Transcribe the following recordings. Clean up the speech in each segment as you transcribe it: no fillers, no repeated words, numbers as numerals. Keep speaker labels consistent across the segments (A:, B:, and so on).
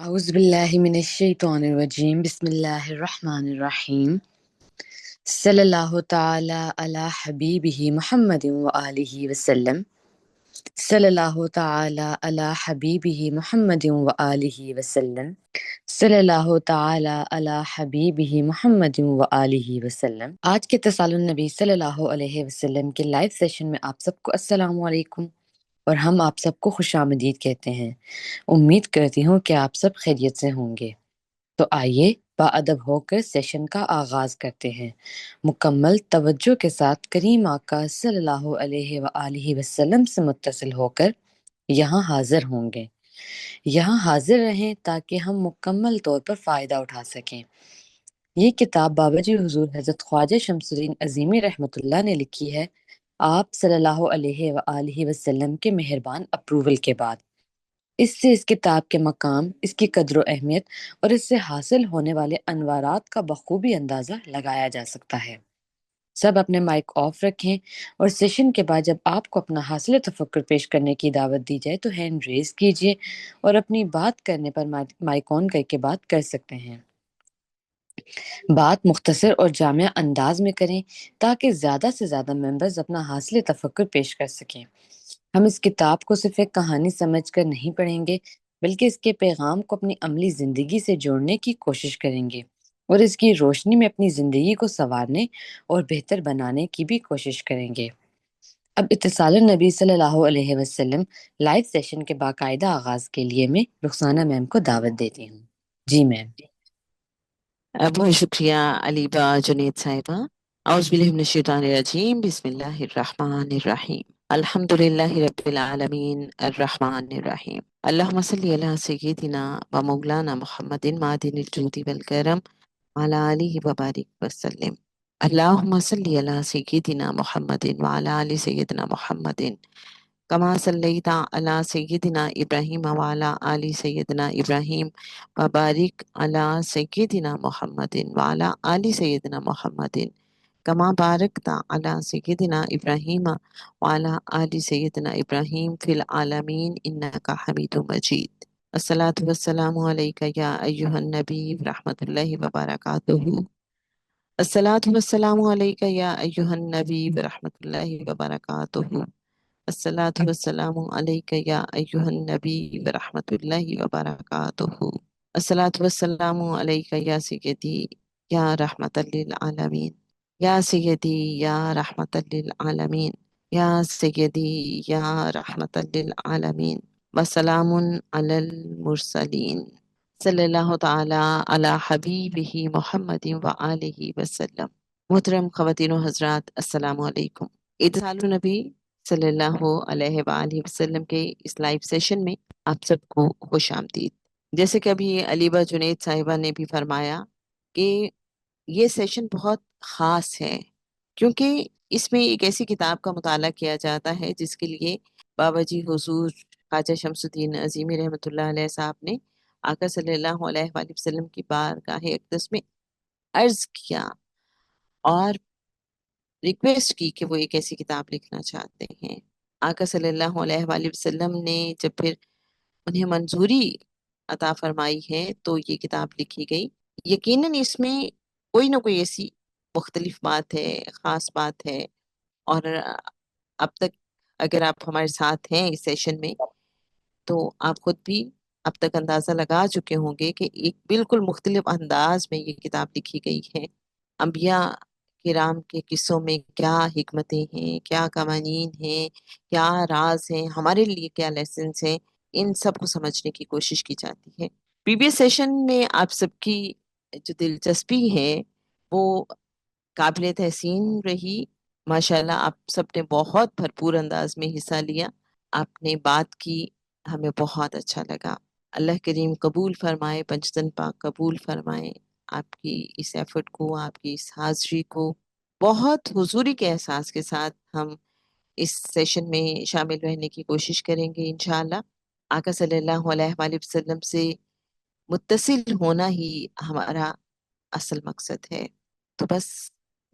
A: أعوذ بالله من الشيطان الرجيم بسم الله الرحمن الرحيم صلى الله تعالى على حبيبه محمد وآله وسلم صلى الله تعالى على حبيبه محمد وآله وسلم صلی اللہ تعالی علی حبیبہ محمد وآلہ وسلم۔ آج کے اتصال النبی صلی اللہ علیہ وسلم کے لائیو سیشن میں آپ سب کو السلام علیکم اور ہم آپ سب کو خوش آمدید کہتے ہیں۔ امید کرتی ہوں کہ آپ سب خیریت سے ہوں گے۔ تو آئیے باادب ہو کر سیشن کا آغاز کرتے ہیں۔ مکمل توجہ کے ساتھ کریم آقا صلی اللہ علیہ وآلہ وسلم سے متصل ہو کر یہاں حاضر ہوں گے۔ یہاں حاضر رہیں تاکہ ہم مکمل طور پر فائدہ اٹھا سکیں۔ یہ کتاب بابا جی حضور حضرت خواجہ شمس الدین عظیمی رحمۃ اللہ نے لکھی ہے، آپ صلی اللہ علیہ وآلہ وسلم کے مہربان اپروول کے بعد۔ اس سے اس کتاب کے مقام، اس کی قدر و اہمیت اور اس سے حاصل ہونے والے انوارات کا بخوبی اندازہ لگایا جا سکتا ہے۔ سب اپنے مائک آف رکھیں اور سیشن کے بعد جب آپ کو اپنا حاصل تفکر پیش کرنے کی دعوت دی جائے تو ہینڈ ریز کیجئے اور اپنی بات کرنے پر مائک آن کر کے بات کر سکتے ہیں۔ بات مختصر اور جامع انداز میں کریں تاکہ زیادہ سے زیادہ ممبرز اپنا حاصل تفکر پیش کر سکیں۔ ہم اس کتاب کو صرف ایک کہانی سمجھ کر نہیں پڑھیں گے بلکہ اس کے پیغام کو اپنی عملی زندگی سے جوڑنے کی کوشش کریں گے اور اس کی روشنی میں اپنی زندگی کو سنوارنے اور بہتر بنانے کی بھی کوشش کریں گے۔ اب اتصال النبی صلی اللہ علیہ وسلم لائیو سیشن کے باقاعدہ آغاز کے لیے میں رخسانہ میم کو دعوت دیتی ہوں۔ جی میم۔
B: بہت شکریہ علیبہ جنید صاحبہ۔ اعوذ باللہ من الشیطان الرجیم، بسم اللہ الرحمن الرحیم، الحمد للہ رب العالمین الرحمن الرحیم، اللہم صلی علی سیدنا و مولانا محمد معدن الجود والکرم وعلی آلہ وبارک وسلم۔ اللہم صلی علی سیدنا محمد وعلی آل سیدنا محمد کما صلیت علی سیدنا ابراہیم وعلی آل سیدنا ابراہیم وبارک علی سیدنا محمد وعلی آل سیدنا محمد کما بارکت علی سیدنا ابراہیم وعلی آل سیدنا ابراہیم فی العالمین انک حمید مجید۔ الصلاۃ والسلام علیک یا ایہا النبی رحمۃ اللہ وبرکاتہ۔ الصلاۃ والسلام علیک یا ایہا النبی رحمۃ اللہ وبرکاتہ۔ الصلاۃ والسلام علیک یا ایہا النبی ورحمۃ اللہ وبرکاتہ۔ الصلاۃ والسلام علیک یا سیدی یا رحمۃ للعالمین، یا سیدی یا رحمۃ للعالمین، یا سیدی یا رحمۃ للعالمین، وسلام علی المرسلین، صلی اللہ تعالی علی حبیبہ محمد وآلہ وسلم۔ محترم خواتین و حضرات، السلام علیکم۔ اتصال النبی صلی اللہ علیہ وآلہ وسلم کے اس لائیو سیشن میں آپ سب کو خوش آمدید۔ جیسے کہ ابھی علیبہ جنید صاحبہ نے بھی فرمایا کہ یہ سیشن بہت خاص ہے، کیونکہ اس میں ایک ایسی کتاب کا مطالعہ کیا جاتا ہے جس کے لیے بابا جی حضور خواجہ شمس الدین عظیمی رحمۃ اللہ علیہ صاحب نے آقا صلی اللہ علیہ وآلہ وسلم کی بارگاہ اقدس میں عرض کیا اور ریکویسٹ کی کہ وہ ایک ایسی کتاب لکھنا چاہتے ہیں۔ آقا صلی اللہ علیہ وآلہ وسلم نے جب پھر انہیں منظوری عطا فرمائی ہے تو یہ کتاب لکھی گئی۔ یقیناً اس میں کوئی نہ کوئی ایسی مختلف بات ہے، خاص بات ہے، اور اب تک اگر آپ ہمارے ساتھ ہیں اس سیشن میں تو آپ خود بھی اب تک اندازہ لگا چکے ہوں گے کہ ایک بالکل مختلف انداز میں یہ کتاب لکھی گئی ہے۔ انبیاء کرام کے قصوں میں کیا حکمتیں ہیں، کیا قوانین ہیں، کیا راز ہیں، ہمارے لیے کیا لیسنس ہیں، ان سب کو سمجھنے کی کوشش کی جاتی ہے۔ پریویس سیشن میں آپ سب کی جو دلچسپی ہے وہ قابل تحسین رہی۔ ماشاءاللہ آپ سب نے بہت بھرپور انداز میں حصہ لیا، آپ نے بات کی، ہمیں بہت اچھا لگا۔ اللہ کریم قبول فرمائے، پنجتن پاک قبول فرمائے آپ کی اس ایفرٹ کو، آپ کی اس حاضری کو۔ بہت حضوری کے احساس کے ساتھ ہم اس سیشن میں شامل رہنے کی کوشش کریں گے انشاءاللہ۔ آقا صلی اللہ علیہ وآلہ وسلم سے متصل ہونا ہی ہمارا اصل مقصد ہے، تو بس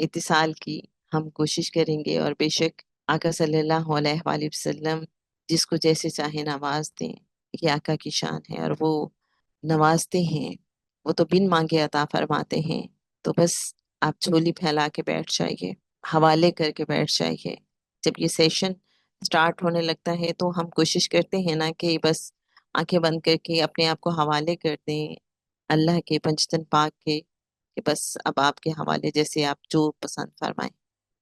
B: اتصال کی ہم کوشش کریں گے، اور بے شک آقا صلی اللہ علیہ وآلہ وسلم جس کو جیسے چاہے نواز دیں، یہ آقا کی شان ہے، اور وہ نوازتے ہیں، وہ تو بن مانگے عطا فرماتے ہیں. تو بس آپ جھولی پھیلا کے بیٹھ جائیے، حوالے کر کے بیٹھ جائیے. جب یہ سیشن سٹارٹ ہونے لگتا ہے تو ہم کوشش کرتے ہیں نا کہ بس آنکھیں بند کر کے اپنے آپ کو حوالے کر دیں اللہ کے پنجتن پاک کے، کہ بس اب آپ کے حوالے، جیسے آپ جو پسند فرمائیں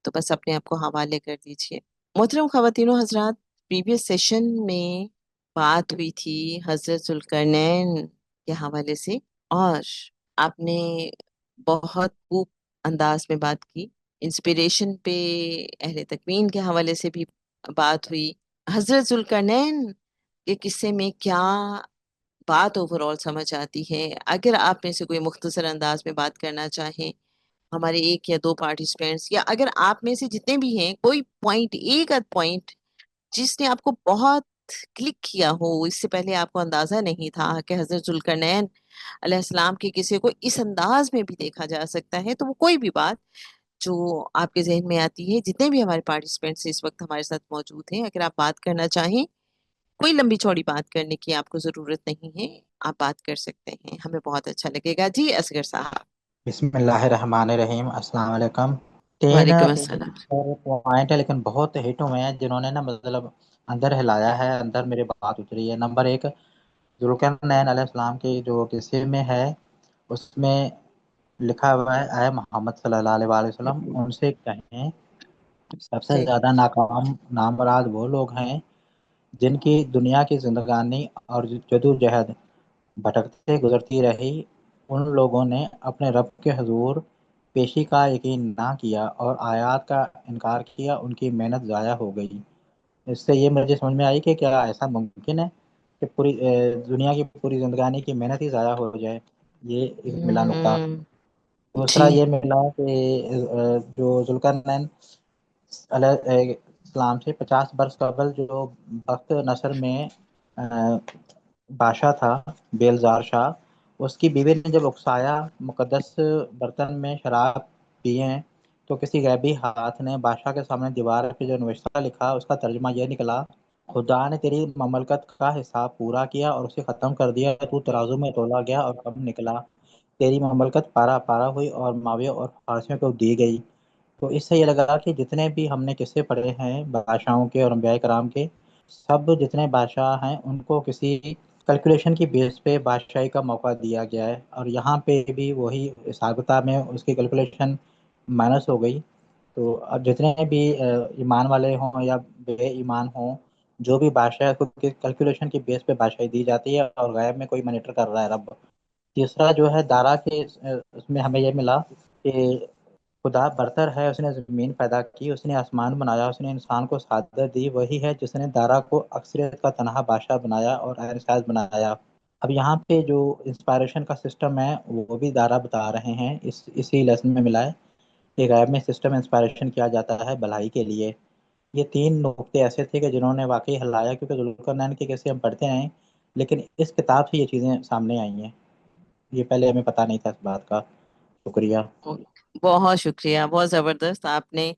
B: تو بس اپنے آپ کو حوالے کر دیجیے. محترم خواتین و حضرات، پریویس سیشن میں بات ہوئی تھی حضرت ذوالقرنین کے حوالے سے، اور آپ نے بہت خوب انداز میں بات کی. انسپریشن پہ اہل تکوین کے حوالے سے بھی بات ہوئی. حضرت ذوالقرنین کے قصے میں کیا بات اوور آل سمجھ آتی ہے؟ اگر آپ میں سے کوئی مختصر انداز میں بات کرنا چاہیں، ہمارے ایک یا دو پارٹیسپینٹس، یا اگر آپ میں سے جتنے بھی ہیں کوئی پوائنٹ، ایک آدھ پوائنٹ جس نے آپ کو بہت کلک کیا ہو، اس سے پہلے آپ کو اندازہ نہیں تھا کہ حضرت ذوالقرنین علیہ السلام کے کسی کو اس انداز میں بھی دیکھا جا سکتا ہے، تو وہ کوئی بھی بات جو آپ کے ذہن میں آتی ہے، جتنے بھی ہمارے پارٹیسپینٹس اس وقت ہمارے ساتھ موجود ہیں، اگر آپ بات کرنا چاہیں، کوئی لمبی چوڑی بات کرنے کی آپ کو ضرورت نہیں ہے، آپ بات کر سکتے ہیں، ہمیں بہت اچھا لگے گا. جی اصغر صاحب.
C: بسم اللہ الرحمن الرحیم. السلام علیکم. تین
B: وعلیکم السلام.
C: پوائنٹ ہے لیکن بہت ہٹ ہوئے ہیں جنہوں نے نا مطلب اندر ہلایا ہے، اندر میری بات اتری ہے. نمبر ایک، ذوالقرنین علیہ السلام کی جو قصے میں ہے اس میں لکھا ہوا ہے اے محمد صلی اللہ علیہ وآلہ وسلم ان سے کہیں سب سے
B: صحیح.
C: زیادہ ناکام نامراد وہ لوگ ہیں جن کی دنیا کی زندگانی اور جدوجہد بھٹکتے گزرتی رہی. ان لوگوں نے اپنے رب کے حضور پیشی کا یقین نہ کیا اور آیات کا انکار کیا، ان کی محنت ضائع ہو گئی. اس سے یہ مجھے سمجھ میں آئی کہ کیا ایسا ممکن ہے کہ پوری دنیا کی پوری زندگانی کی محنت ہی ضائع ہو جائے. یہ ایک ملا نقطہ. دوسرا
B: جی.
C: یہ ملا کہ جو ذوالقرنین علیہ السلام سے 50 برس قبل جو بخت نصر میں بادشاہ تھا، بیلزار شاہ، اس کی بیوی نے جب اکسایا مقدس برتن میں شراب پیے تو کسی غیبی ہاتھ نے بادشاہ کے سامنے دیوار پہ جو نوشتہ لکھا اس کا ترجمہ یہ نکلا: خدا نے تیری مملکت کا حساب پورا کیا اور اسے ختم کر دیا، تو ترازو میں تولا گیا اور کم نکلا. تیری مملکت پارا پارا ہوئی اور ماویہ اور فارسیوں کو دی گئی. تو اس سے یہ لگا کہ جتنے بھی ہم نے قصے پڑھے ہیں بادشاہوں کے اور انبیاء کرام کے، سب جتنے بادشاہ ہیں ان کو کسی کیلکولیشن کی بیس پہ بادشاہی کا موقع دیا گیا ہے، اور یہاں پہ بھی وہی حساب کتاب میں اس کی کیلکولیشن مائنس ہو گئی. تو اب جتنے بھی ایمان والے ہوں یا بے ایمان ہوں، جو بھی بادشاہ ہے اس کو کیلکولیشن کی بیس پہ بادشاہی دی جاتی ہے اور غیب میں کوئی مانیٹر کر رہا ہے رب. تیسرا جو ہے دارا کے اس میں ہمیں یہ ملا کہ خدا برتر ہے، اس نے زمین پیدا کی، اس نے آسمان بنایا، اس نے انسان کو سعادت دی. وہی ہے جس نے دارا کو اکثریت کا تنہا بادشاہ بنایا اور عین ساز بنایا. اب یہاں پہ جو انسپائریشن کا سسٹم ہے وہ بھی دارا بتا رہے ہیں، اسی لیسن میں ملا ہے کہ غیب میں سسٹم انسپائریشن کیا جاتا ہے بھلائی کے لیے. یہ تین نقطے ایسے تھے کہ جنہوں نے واقعی ہلایا، کیونکہ ذوالقرنین کی کیسے ہم پڑھتے ہیں لیکن اس کتاب سے یہ چیزیں سامنے آئی ہیں. یہ پہلے ہمیں پتہ نہیں تھا اس بات کا. شکریہ.
B: بہت شکریہ، بہت زبردست. آپ نے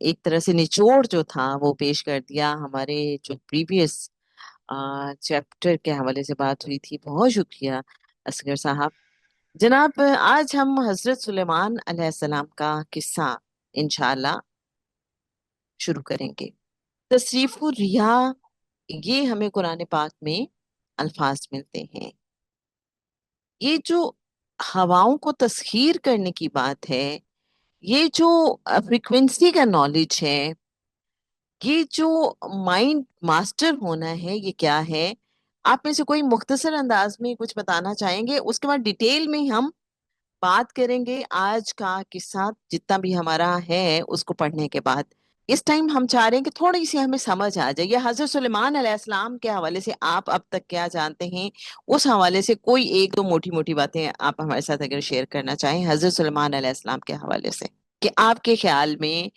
B: ایک طرح سے نچوڑ جو تھا وہ پیش کر دیا. ہمارے جو پریویس چیپٹر کے حوالے سے بات ہوئی تھی. بہت شکریہ اصغر صاحب. جناب، آج ہم حضرت سلیمان علیہ السلام کا قصہ انشاءاللہ شروع کریں گے. تصریف الریاح، یہ ہمیں قرآن پاک میں الفاظ ملتے ہیں. یہ جو ہواؤں کو تسخیر کرنے کی بات ہے، یہ جو فریکوینسی کا نالج ہے، یہ جو مائنڈ ماسٹر ہونا ہے، یہ کیا ہے؟ آپ میں سے کوئی مختصر انداز میں کچھ بتانا چاہیں گے؟ اس کے بعد ڈیٹیل میں ہم بات کریں گے آج کا قصہ جتنا بھی ہمارا ہے اس کو پڑھنے کے بعد. اس ٹائم ہم چاہ رہے ہیں کہ تھوڑی سی ہمیں سمجھ آ جائے. یہ حضرت سلیمان علیہ السلام کے حوالے سے آپ اب تک کیا جانتے ہیں، اس حوالے سے کوئی ایک دو موٹی موٹی باتیں آپ ہمارے ساتھ اگر شیئر کرنا چاہیں حضرت سلیمان علیہ السلام کے حوالے سے، کہ آپ کے خیال میں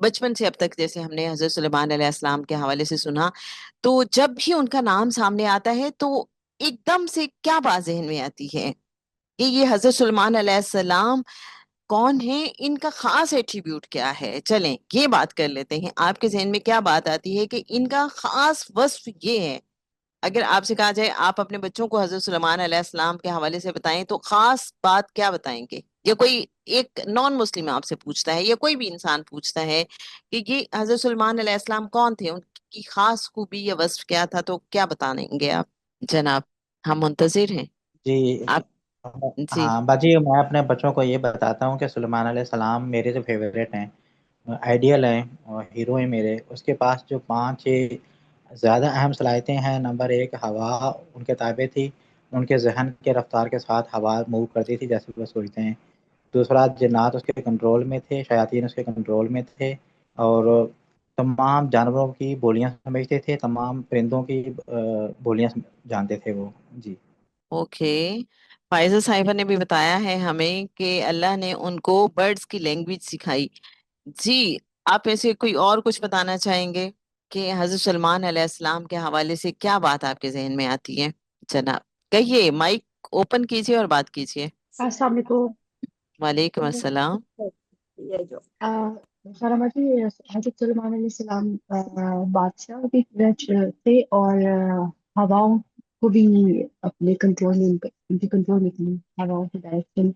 B: بچپن سے اب تک جیسے ہم نے حضرت سلیمان علیہ السلام کے حوالے سے سنا، تو جب بھی ان کا نام سامنے آتا ہے تو ایک دم سے کیا بات ذہن میں آتی ہے کہ یہ حضرت سلیمان علیہ السلام کون ہیں، ان کا خاص ایٹریبیوٹ کیا ہے؟ چلیں یہ بات کر لیتے ہیں. آپ کے ذہن میں کیا بات آتی ہے کہ ان کا خاص وصف یہ ہے اگر آپ سے کہا جائے آپ اپنے بچوں کو حضرت سلیمان علیہ السلام کے حوالے سے بتائیں تو خاص بات کیا بتائیں گے؟ یا کوئی ایک نان مسلم آپ سے پوچھتا ہے یا کوئی بھی انسان پوچھتا ہے کہ یہ حضرت سلیمان علیہ السلام کون تھے، ان کی خاص خوبی یا وصف کیا تھا، تو کیا بتائیں گے آپ جناب؟ ہم منتظر ہیں
C: جی
B: آپ. جی
C: ہاں باجی، میں اپنے بچوں کو یہ بتاتا ہوں کہ سلیمان علیہ السلام میرے جو فیوریٹ ہیں، آئیڈیل ہیں اور ہیرو ہیں میرے. اس کے پاس جو 5 زیادہ اہم صلاحیتیں ہیں. نمبر 1، ہوا ان کے تابع تھی، ان کے ذہن کے رفتار کے ساتھ ہوا موو کرتی تھی جیسے وہ سوچتے ہیں. دوسرا، جنات اس کے کنٹرول میں تھے، شیاطین اس کے کنٹرول میں تھے، اور تمام جانوروں کی بولیاں سمجھتے تھے، تمام پرندوں کی بولیاں جانتے تھے وہ. جی
B: اوکے. فائزہ صاحبہ نے بھی بتایا ہے ہمیں کہ اللہ نے ان کو برڈز کی لینگویج سکھائی. جی آپ ایسے کوئی اور کچھ بتانا چاہیں گے کہ حضرت سلمان علیہ السلام کے حوالے سے کیا بات آپ کے ذہن میں آتی ہے؟ جناب کہیے، مائک اوپن کیجیے اور بات کیجیے.
D: السلام علیکم.
B: وعلیکم السلام.
D: یہ جو سلامتی حضرت سلیمان علیہ السلام بادشاہ بھی تھے اور ہواؤں کو بھی اپنے کنٹرول میں ان کے کنٹرول میں تھی ہواؤں کی ڈائریکشن.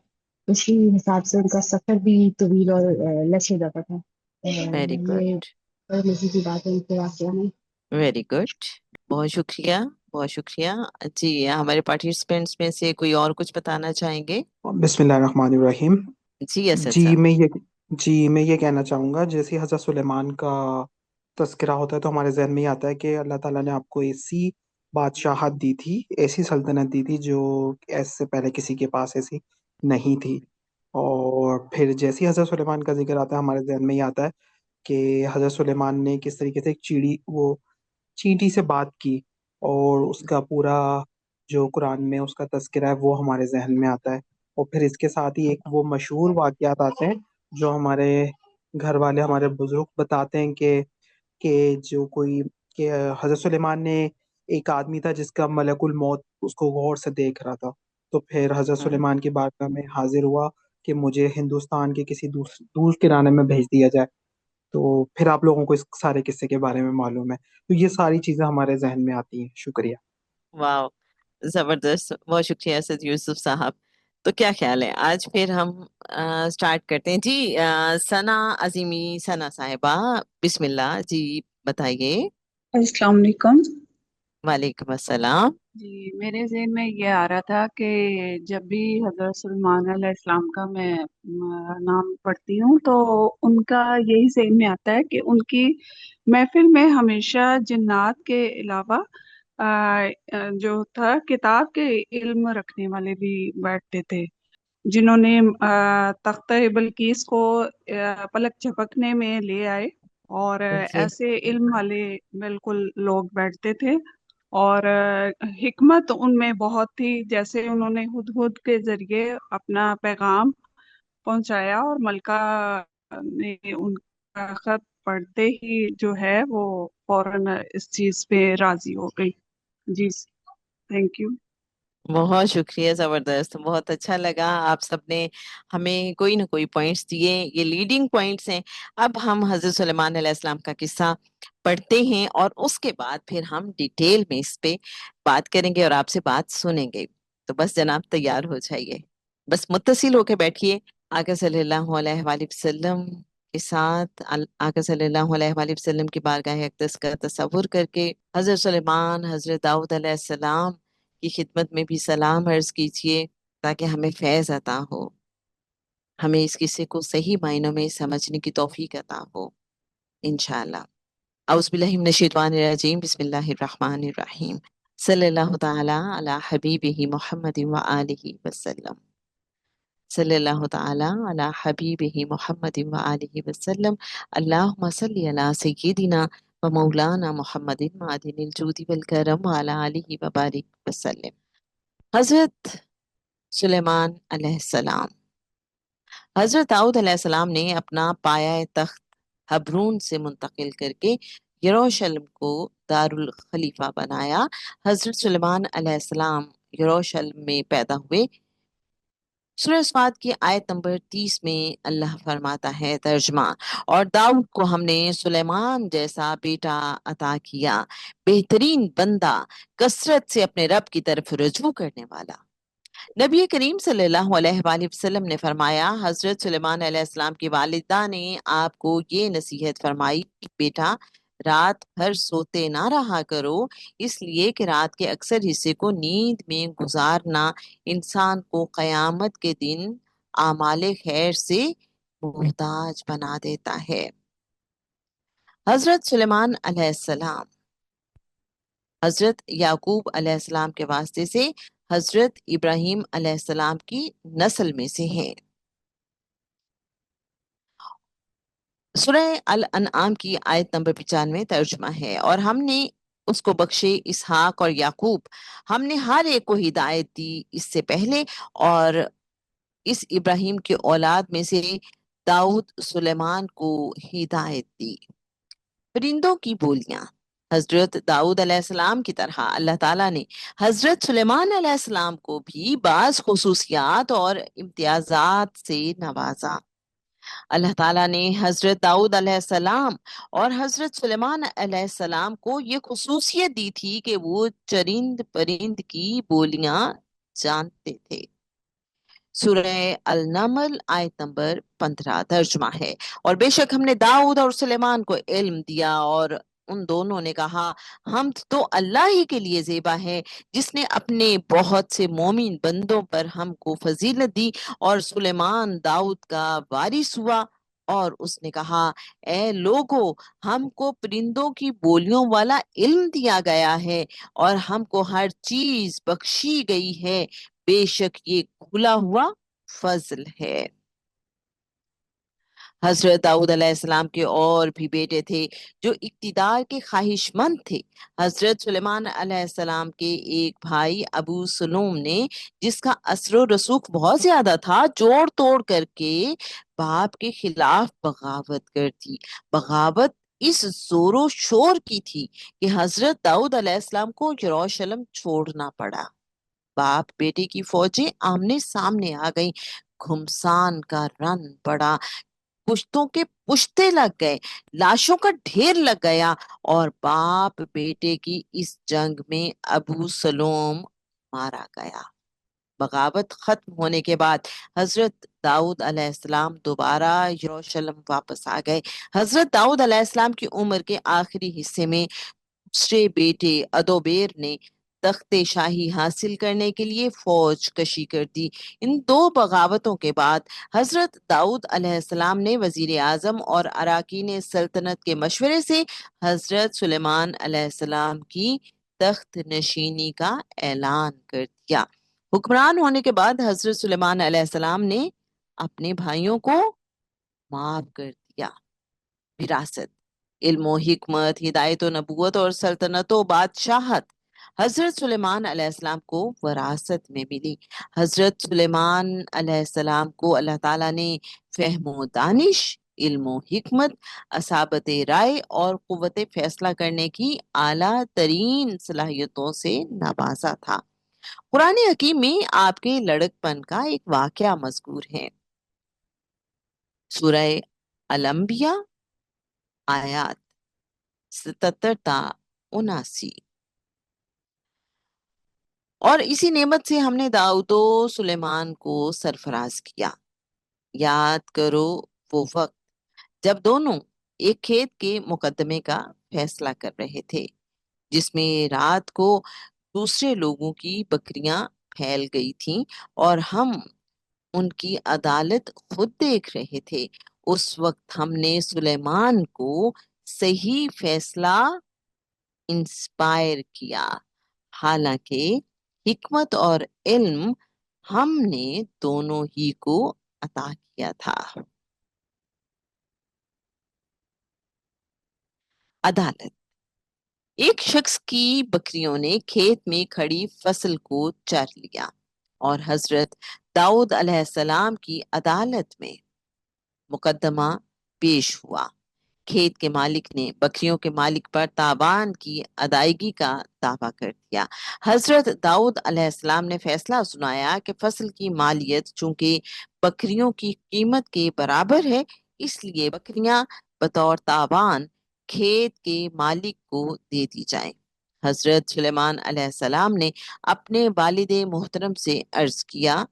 D: اسی حساب سے ان کا سفر بھی طویل اور لچے جاتا تھا.
B: ویری
D: یہ
B: گڈ،
D: مزے کی بات ہے ان کے واقعہ میں.
B: Very good. بہت شکریہ، بہت شکریہ. جی ہمارے پارٹیسپینٹس میں سے کوئی اور کچھ بتانا چاہیں گے؟
E: بسم اللہ الرحمن الرحیم.
B: جی اسد
E: جی
B: صاحب.
E: میں یہ کہنا چاہوں گا، جیسے حضرت سلیمان کا تذکرہ ہوتا ہے تو ہمارے ذہن میں یہ آتا ہے کہ اللہ تعالیٰ نے آپ کو ایسی بادشاہت دی تھی، ایسی سلطنت دی تھی جو ایسے سے پہلے کسی کے پاس ایسی نہیں تھی. اور پھر جیسے حضرت سلیمان کا ذکر آتا ہے ہمارے ذہن میں یہ آتا ہے کہ حضرت سلیمان نے کس طریقے سے ایک چینٹی سے بات کی، اور اس کا پورا جو قرآن میں اس کا تذکرہ ہے وہ ہمارے ذہن میں آتا ہے. اور پھر اس کے ساتھ ہی ایک وہ مشہور واقعات آتے ہیں جو ہمارے گھر والے، ہمارے بزرگ بتاتے ہیں کہ حضرت سلیمان نے ایک آدمی تھا جس کا ملک الموت اس کو غور سے دیکھ رہا تھا، تو پھر حضرت سلیمان کی بارگاہ میں حاضر ہوا کہ مجھے ہندوستان کے کسی دور کرانے میں بھیج دیا جائے. تو پھر آپ لوگوں کو اس سارے قصے کے بارے میں معلوم ہے. تو یہ ساری چیزیں ہمارے ذہن میں آتی ہیں. شکریہ.
B: واو، زبردست، بہت شکریہ اسد یوسف صاحب. تو کیا خیال ہے آج پھر ہم سٹارٹ کرتے ہیں؟ جی ثنا عظیمی، ثنا صاحبہ بسم اللہ، جی بتائیے.
F: السلام علیکم.
B: وعلیکم السلام.
F: جی میرے ذہن میں یہ آ رہا تھا کہ جب بھی حضرت سلمان علیہ السلام کا میں نام پڑھتی ہوں تو ان کا یہی ذہن میں آتا ہے کہ ان کی محفل میں ہمیشہ جنات کے علاوہ جو تھا کتاب کے علم رکھنے والے بھی بیٹھتے تھے، جنہوں نے تختہ بلقیس کو پلک جھپکنے میں لے آئے، اور
B: جی
F: ایسے علم والے بالکل لوگ بیٹھتے تھے. اور حکمت ان میں بہت تھی، جیسے انہوں نے ہدہد کے ذریعے اپنا پیغام پہنچایا اور ملکہ نے ان کا خط پڑھتے ہی جو ہے وہ فوراً اس چیز پہ راضی ہو گئی. جی تھینک یو.
B: بہت شکریہ، زبردست، بہت اچھا لگا. آپ سب نے ہمیں کوئی نہ کوئی پوائنٹس دیے، یہ لیڈنگ پوائنٹس ہیں. اب ہم حضرت سلیمان علیہ السلام کا قصہ پڑھتے ہیں اور اس کے بعد پھر ہم ڈیٹیل میں اس پہ بات کریں گے اور آپ سے بات سنیں گے. تو بس جناب تیار ہو جائیے، بس متصل ہو کے بیٹھیے آقا صلی اللہ علیہ وآلہ وسلم کے ساتھ. آقا صلی اللہ علیہ وآلہ وسلم کی بارگاہ اقدس کا تصور کر کے حضرت سلیمان، حضرت داؤد علیہ السلام کی خدمت میں بھی سلام عرض کیجیے تاکہ ہمیں فیض عطا ہو، ہمیں اس قصے کو صحیح معنوں میں سمجھنے کی توفیق عطا ہو انشاءاللہ. اعوذ باللہ من الشیطان الرجیم، بسم اللہ الرحمن الرحیم. صلی اللہ تعالی علی حبیبہ محمد وآلہ وسلم. صلی اللہ تعالی علی حبیبہ محمد وآلہ وسلم. اللہم صلی علی سیدنا و مولانا محمد معدن الجود والکرم وعلی آلہ وبارک وسلم. حضرت سلیمان علیہ السلام، حضرت داؤد علیہ السلام نے اپنا پایہ تخت حبرون سے منتقل کر کے یروشلم کو دارالخلیفہ بنایا. حضرت سلیمان علیہ السلام یروشلم میں پیدا ہوئے سورہ صاد کی آیت نمبر 30 میں اللہ فرماتا ہے ترجمہ، اور داؤد کو ہم نے سلیمان جیسا بیٹا عطا کیا، بہترین بندہ، کثرت سے اپنے رب کی طرف رجوع کرنے والا۔ نبی کریم صلی اللہ علیہ وآلہ وسلم نے فرمایا، حضرت سلیمان علیہ السلام کی والدہ نے آپ کو یہ نصیحت فرمائی کہ بیٹا، رات بھر سوتے نہ رہا کرو، اس لیے کہ رات کے اکثر حصے کو نیند میں گزارنا انسان کو قیامت کے دن اعمال خیر سے محتاج بنا دیتا ہے۔ حضرت سلیمان علیہ السلام حضرت یعقوب علیہ السلام کے واسطے سے حضرت ابراہیم علیہ السلام کی نسل میں سے ہیں۔ سورہ الانعام کی آیت نمبر 95 ترجمہ ہے، اور ہم نے اس کو بخشے اسحاق اور یعقوب، ہم نے ہر ایک کو ہدایت دی اس سے پہلے، اور اس ابراہیم کے اولاد میں سے داؤد سلیمان کو ہدایت دی۔ پرندوں کی بولیاں، حضرت داؤد علیہ السلام کی طرح اللہ تعالیٰ نے حضرت سلیمان علیہ السلام کو بھی بعض خصوصیات اور امتیازات سے نوازا۔ اللہ تعالیٰ نے حضرت داؤد علیہ السلام اور حضرت سلیمان علیہ السلام کو یہ خصوصیت دی تھی کہ وہ چرند پرند کی بولیاں جانتے تھے۔ سورہ النمل آیت نمبر 15 ترجمہ ہے، اور بے شک ہم نے داؤد اور سلیمان کو علم دیا، اور ان دونوں نے کہا، حمد تو اللہ ہی کے لیے زیبا ہے جس نے اپنے بہت سے مومن بندوں پر ہم کو فضیلت دی، اور سلیمان داؤد کا وارث ہوا۔ اور اس نے کہا، اے لوگو، ہم کو پرندوں کی بولیوں والا علم دیا گیا ہے، اور ہم کو ہر چیز بخشی گئی ہے، بے شک یہ کھلا ہوا فضل ہے۔ حضرت داؤد علیہ السلام کے اور بھی بیٹے تھے جو اقتدار کے خواہش مند تھے۔ حضرت سلیمان علیہ السلام کے ایک بھائی ابو سلوم نے، جس کا اثر و رسوخ بہت زیادہ تھا، جوڑ توڑ کر کے باپ کے خلاف بغاوت کر دی۔ بغاوت اس زور و شور کی تھی کہ حضرت داؤد علیہ السلام کو یروشلم چھوڑنا پڑا۔ باپ بیٹے کی فوجیں آمنے سامنے آ گئیں، گھمسان کا رن پڑا، پشتوں کے پشتے لگ گئے، لاشوں کا ڈھیر لگ گیا، اور باپ بیٹے کی اس جنگ میں ابو سلوم مارا گیا۔ بغاوت ختم ہونے کے بعد حضرت داؤد علیہ السلام دوبارہ یروشلم واپس آ گئے۔ حضرت داؤد علیہ السلام کی عمر کے آخری حصے میں دوسرے بیٹے ادوبیر نے تخت شاہی حاصل کرنے کے لیے فوج کشی کر دی۔ ان دو بغاوتوں کے بعد حضرت داؤد علیہ السلام نے وزیر اعظم اور اراکین سلطنت کے مشورے سے حضرت سلیمان علیہ السلام کی تخت نشینی کا اعلان کر دیا۔ حکمران ہونے کے بعد حضرت سلیمان علیہ السلام نے اپنے بھائیوں کو معاف کر دیا۔ وراثت، علم و حکمت، ہدایت و نبوت اور سلطنت و بادشاہت حضرت سلیمان علیہ السلام کو وراثت میں ملی۔ حضرت سلیمان علیہ السلام کو اللہ تعالیٰ نے فہم و دانش، علم و حکمت، اصابت رائے اور قوت فیصلہ کرنے کی اعلیٰ ترین صلاحیتوں سے نوازا تھا۔ قرآن حکیم میں آپ کے لڑکپن کا ایک واقعہ مذکور ہے۔ سورہ الانبیاء آیات 77 تا 79۔ اور اسی نعمت سے ہم نے داؤد و سلیمان کو سرفراز کیا۔ یاد کرو وہ وقت جب دونوں ایک کھیت کے مقدمے کا فیصلہ کر رہے تھے، جس میں رات کو دوسرے لوگوں کی بکریاں پھیل گئی تھیں، اور ہم ان کی عدالت خود دیکھ رہے تھے۔ اس وقت ہم نے سلیمان کو صحیح فیصلہ انسپائر کیا، حالانکہ حکمت اور علم ہم نے دونوں ہی کو عطا کیا تھا۔ عدالت، ایک شخص کی بکریوں نے کھیت میں کھڑی فصل کو چر لیا، اور حضرت داؤد علیہ السلام کی عدالت میں مقدمہ پیش ہوا کھیت کے مالک نے بکریوں کے مالک پر تاوان کی ادائیگی کا دعویٰ کر دیا۔ حضرت داؤد علیہ السلام نے فیصلہ سنایا کہ فصل کی مالیت چونکہ بکریوں کی قیمت کے برابر ہے، اس لیے بکریاں بطور تاوان کھیت کے مالک کو دے دی جائیں۔ حضرت سلیمان علیہ السلام نے اپنے والد محترم سے عرض کیا،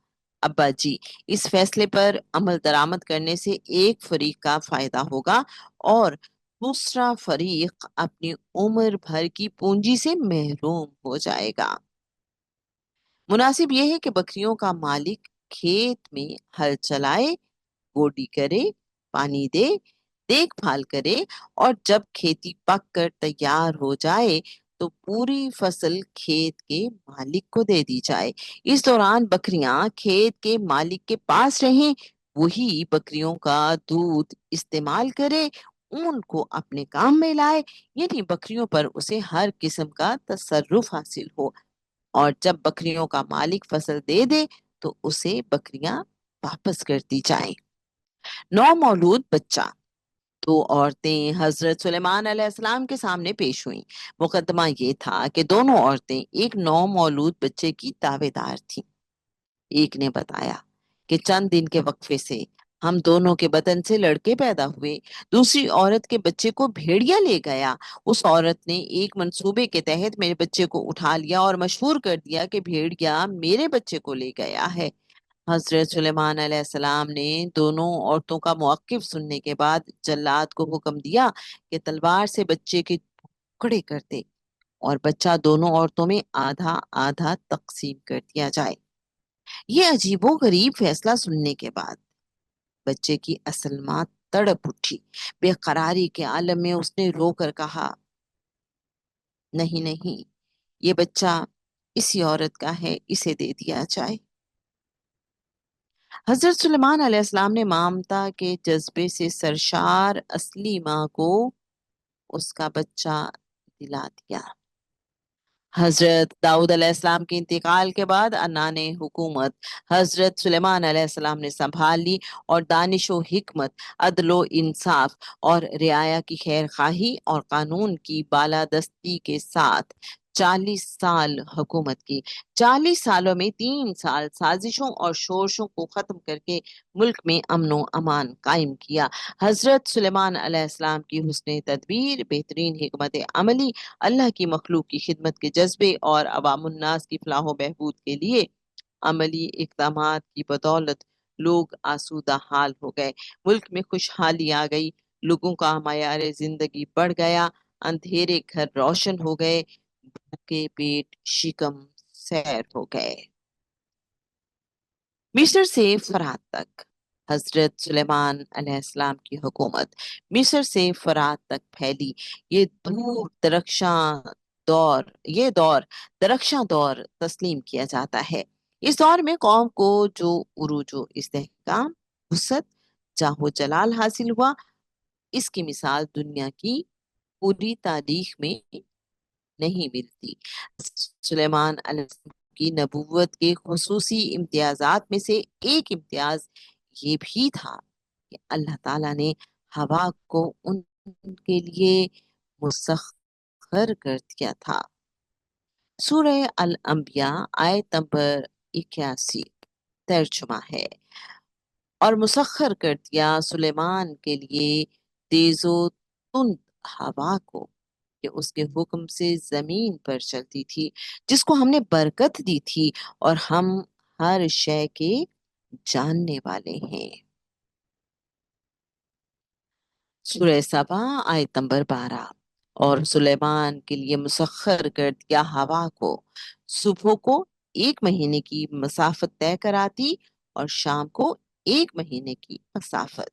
B: ابا جی، اس فیصلے پر عمل درآمد کرنے سے ایک فریق کا فائدہ ہوگا اور دوسرا فریق اپنی عمر بھر کی پونجی سے محروم ہو جائے گا۔ مناسب یہ ہے کہ بکریوں کا مالک کھیت میں ہل چلائے، گوڈی کرے، پانی دے، دیکھ بھال کرے، اور جب کھیتی پک کر تیار ہو جائے تو پوری فصل کھیت کے مالک کو دے دی جائے۔ اس دوران بکریاں کھیت کے مالک کے پاس رہیں، وہی بکریوں کا دودھ استعمال کرے، اون کو اپنے کام میں لائے، یعنی بکریوں پر اسے ہر قسم کا تصرف حاصل ہو، اور جب بکریوں کا مالک فصل دے دے تو اسے بکریاں واپس کر دی جائیں۔ نو مولود بچہ۔ دو عورتیں حضرت سلیمان علیہ السلام کے سامنے پیش ہوئیں۔ مقدمہ یہ تھا کہ دونوں عورتیں ایک نو مولود بچے کی دعوے دار تھیں۔ ایک نے بتایا کہ چند دن کے وقفے سے ہم دونوں کے بدن سے لڑکے پیدا ہوئے۔ دوسری عورت کے بچے کو بھیڑیا لے گیا۔ اس عورت نے ایک منصوبے کے تحت میرے بچے کو اٹھا لیا اور مشہور کر دیا کہ بھیڑیا میرے بچے کو لے گیا ہے۔ حضرت سلیمان علیہ السلام نے دونوں عورتوں کا موقف سننے کے بعد جلاد کو حکم دیا کہ تلوار سے بچے کے ٹکڑے کر دے اور بچہ دونوں عورتوں میں آدھا آدھا تقسیم کر دیا جائے۔ یہ عجیب و غریب فیصلہ سننے کے بعد بچے کی اصل ماں تڑپ اٹھی۔ بے قراری کے عالم میں اس نے رو کر کہا، نہیں نہیں، یہ بچہ اسی عورت کا ہے، اسے دے دیا جائے۔ حضرت سلیمان علیہ السلام نے مامتا کے جذبے سے سرشار اصلی ماں کو اس کا بچہ دلا دیا۔ حضرت داؤد علیہ السلام کے انتقال کے بعد عنان حکومت حضرت سلیمان علیہ السلام نے سنبھال لی، اور دانش و حکمت، عدل و انصاف اور رعایا کی خیر خواہی اور قانون کی بالادستی کے ساتھ 40 سال حکومت کی۔ 40 سالوں میں 3 سال سازشوں اور شورشوں کو ختم کر کے ملک میں امن و امان قائم کیا۔ حضرت سلیمان علیہ السلام کی حسن تدبیر، بہترین حکمت عملی، اللہ کی مخلوق کی خدمت کے جذبے اور عوام الناس کی فلاح و بہبود کے لیے عملی اقدامات کی بدولت لوگ آسودہ حال ہو گئے، ملک میں خوشحالی آ گئی، لوگوں کا معیار زندگی بڑھ گیا، اندھیرے گھر روشن ہو گئے، بھوکے پیٹ شکم سیر ہو گئے۔ مصر سے فرات تک حضرت سلیمان علیہ السلام کی حکومت مصر سے فرات تک پھیلی۔ یہ دور درخشاں دور تسلیم کیا جاتا ہے۔ اس دور میں قوم کو جو عروج و استحکام، وسعت، جاہ و جلال حاصل ہوا، اس کی مثال دنیا کی پوری تاریخ میں نہیں ملتی۔ سلیمان علیہ السلام کی نبوت کے خصوصی امتیازات میں سے ایک امتیاز یہ بھی تھا کہ اللہ تعالیٰ نے ہوا کو ان کے لیے مسخر کر دیا تھا۔ سورہ الانبیاء آیت نمبر 81 ترجمہ ہے، اور مسخر کر دیا سلیمان کے لیے تیز و تند ہوا کو کہ اس کے حکم سے زمین پر چلتی تھی، جس کو ہم نے برکت دی تھی، اور ہم ہر شے کے جاننے والے ہیں۔ سورہ سبا آیت نمبر 12، اور سلیمان کے لیے مسخر کر دیا ہوا کو، صبح کو 1 مہینے کی مسافت طے کراتی اور شام کو 1 مہینے کی مسافت۔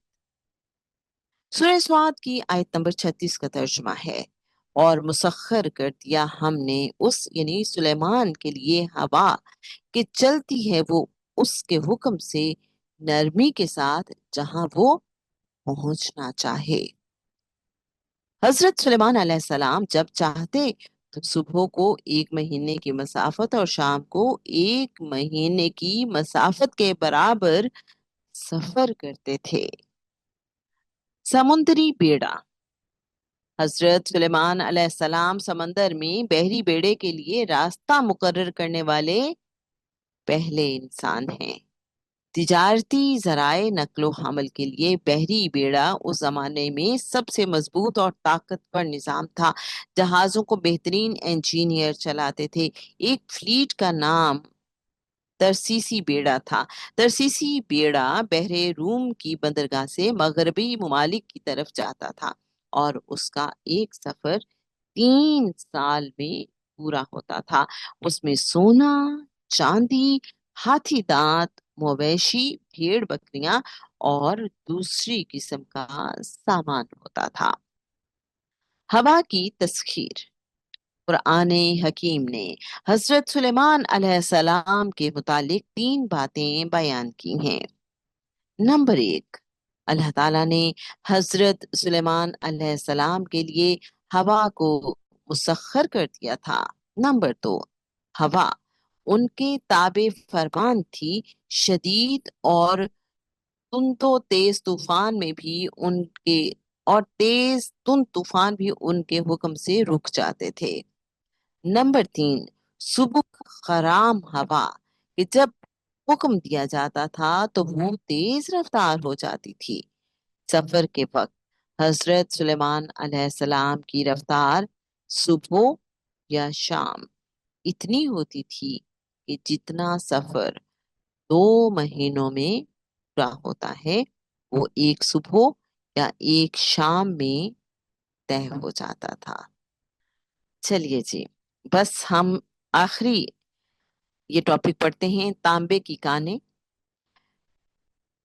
B: سورہ سواد کی آیت نمبر 36 کا ترجمہ ہے، اور مسخر کر دیا ہم نے اس یعنی سلیمان کے لیے ہوا کہ چلتی ہے وہ اس کے حکم سے نرمی کے ساتھ جہاں وہ پہنچنا چاہے۔ حضرت سلیمان علیہ السلام جب چاہتے تو صبح کو 1 مہینے کی مسافت اور شام کو 1 مہینے کی مسافت کے برابر سفر کرتے تھے۔ سمندری بیڑا۔ حضرت سلیمان علیہ السلام سمندر میں بحری بیڑے کے لیے راستہ مقرر کرنے والے پہلے انسان ہیں۔ تجارتی ذرائع نقل و حمل کے لیے بحری بیڑا اس زمانے میں سب سے مضبوط اور طاقتور نظام تھا۔ جہازوں کو بہترین انجینئر چلاتے تھے۔ ایک فلیٹ کا نام ترسیسی بیڑا تھا۔ ترسیسی بیڑا بحر روم کی بندرگاہ سے مغربی ممالک کی طرف جاتا تھا اور اس کا ایک سفر 3 سال میں پورا ہوتا تھا۔ اس میں سونا، چاندی، ہاتھی دانت، مویشی، بھیڑ بکریاں اور دوسری قسم کا سامان ہوتا تھا۔ ہوا کی تسخیر۔ قرآن حکیم نے حضرت سلیمان علیہ السلام کے متعلق 3 باتیں بیان کی ہیں۔ نمبر 1، اللہ تعالیٰ نے حضرت سلیمان علیہ السلام کے لیے ہوا کو مسخر کر دیا تھا۔ نمبر 2، ہوا ان کے تابع فرمان تھی، شدید اور تند و تیز طوفان میں بھی طوفان بھی ان کے حکم سے رک جاتے تھے۔ نمبر 3، سبک خرام ہوا کہ جب حکم دیا جاتا تھا تو وہ تیز رفتار ہو جاتی تھی۔ سفر کے وقت حضرت سلیمان علیہ السلام کی رفتار صبح یا شام اتنی ہوتی تھی کہ جتنا سفر 2 مہینوں میں پورا ہوتا ہے وہ ایک صبح یا ایک شام میں طے ہو جاتا تھا۔ چلیے جی، بس ہم آخری یہ ٹاپک پڑھتے ہیں، تانبے کی کانیں۔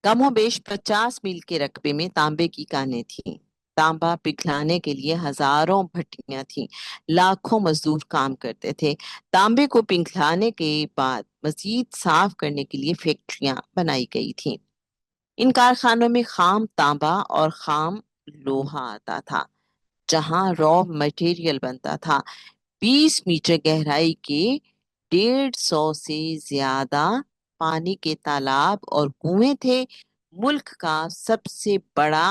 B: کم و بیش 50 میل کے رقبے میں تانبے کی کانیں تھیں۔ تانبا پگھلانے کے لیے ہزاروں بھٹیاں تھیں، لاکھوں مزدور کام کرتے تھے۔ تانبے کو پگھلانے کے بعد مزید صاف کرنے کے لیے فیکٹریاں بنائی گئی تھیں۔ ان کارخانوں میں خام تانبا اور خام لوہا آتا تھا، جہاں را مٹیریل بنتا تھا۔ 20 میٹر گہرائی کے 150 سے زیادہ پانی کے تالاب اور کنویں تھے۔ ملک کا سب سے بڑا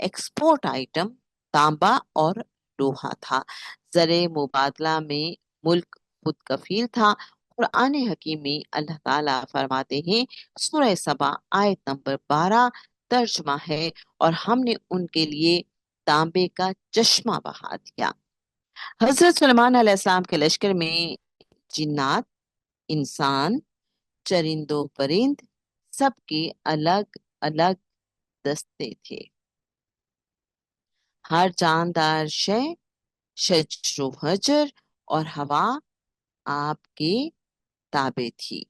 B: ایکسپورٹ آئٹم تانبا اور لوہا تھا۔ زر مبادلہ میں ملک خود کفیل تھا۔ قرآن حکیم میں اللہ تعالیٰ فرماتے ہیں، سورہ سبا آیت نمبر 12 ترجمہ ہے، اور ہم نے ان کے لیے تانبے کا چشمہ بہا دیا۔ حضرت سلیمان علیہ السلام کے لشکر میں جنات، انسان، چرند و پرند سب کے الگ الگ دستے تھے۔ ہر جاندار شے، شجر و حجر اور ہوا آپ کے تابع تھی۔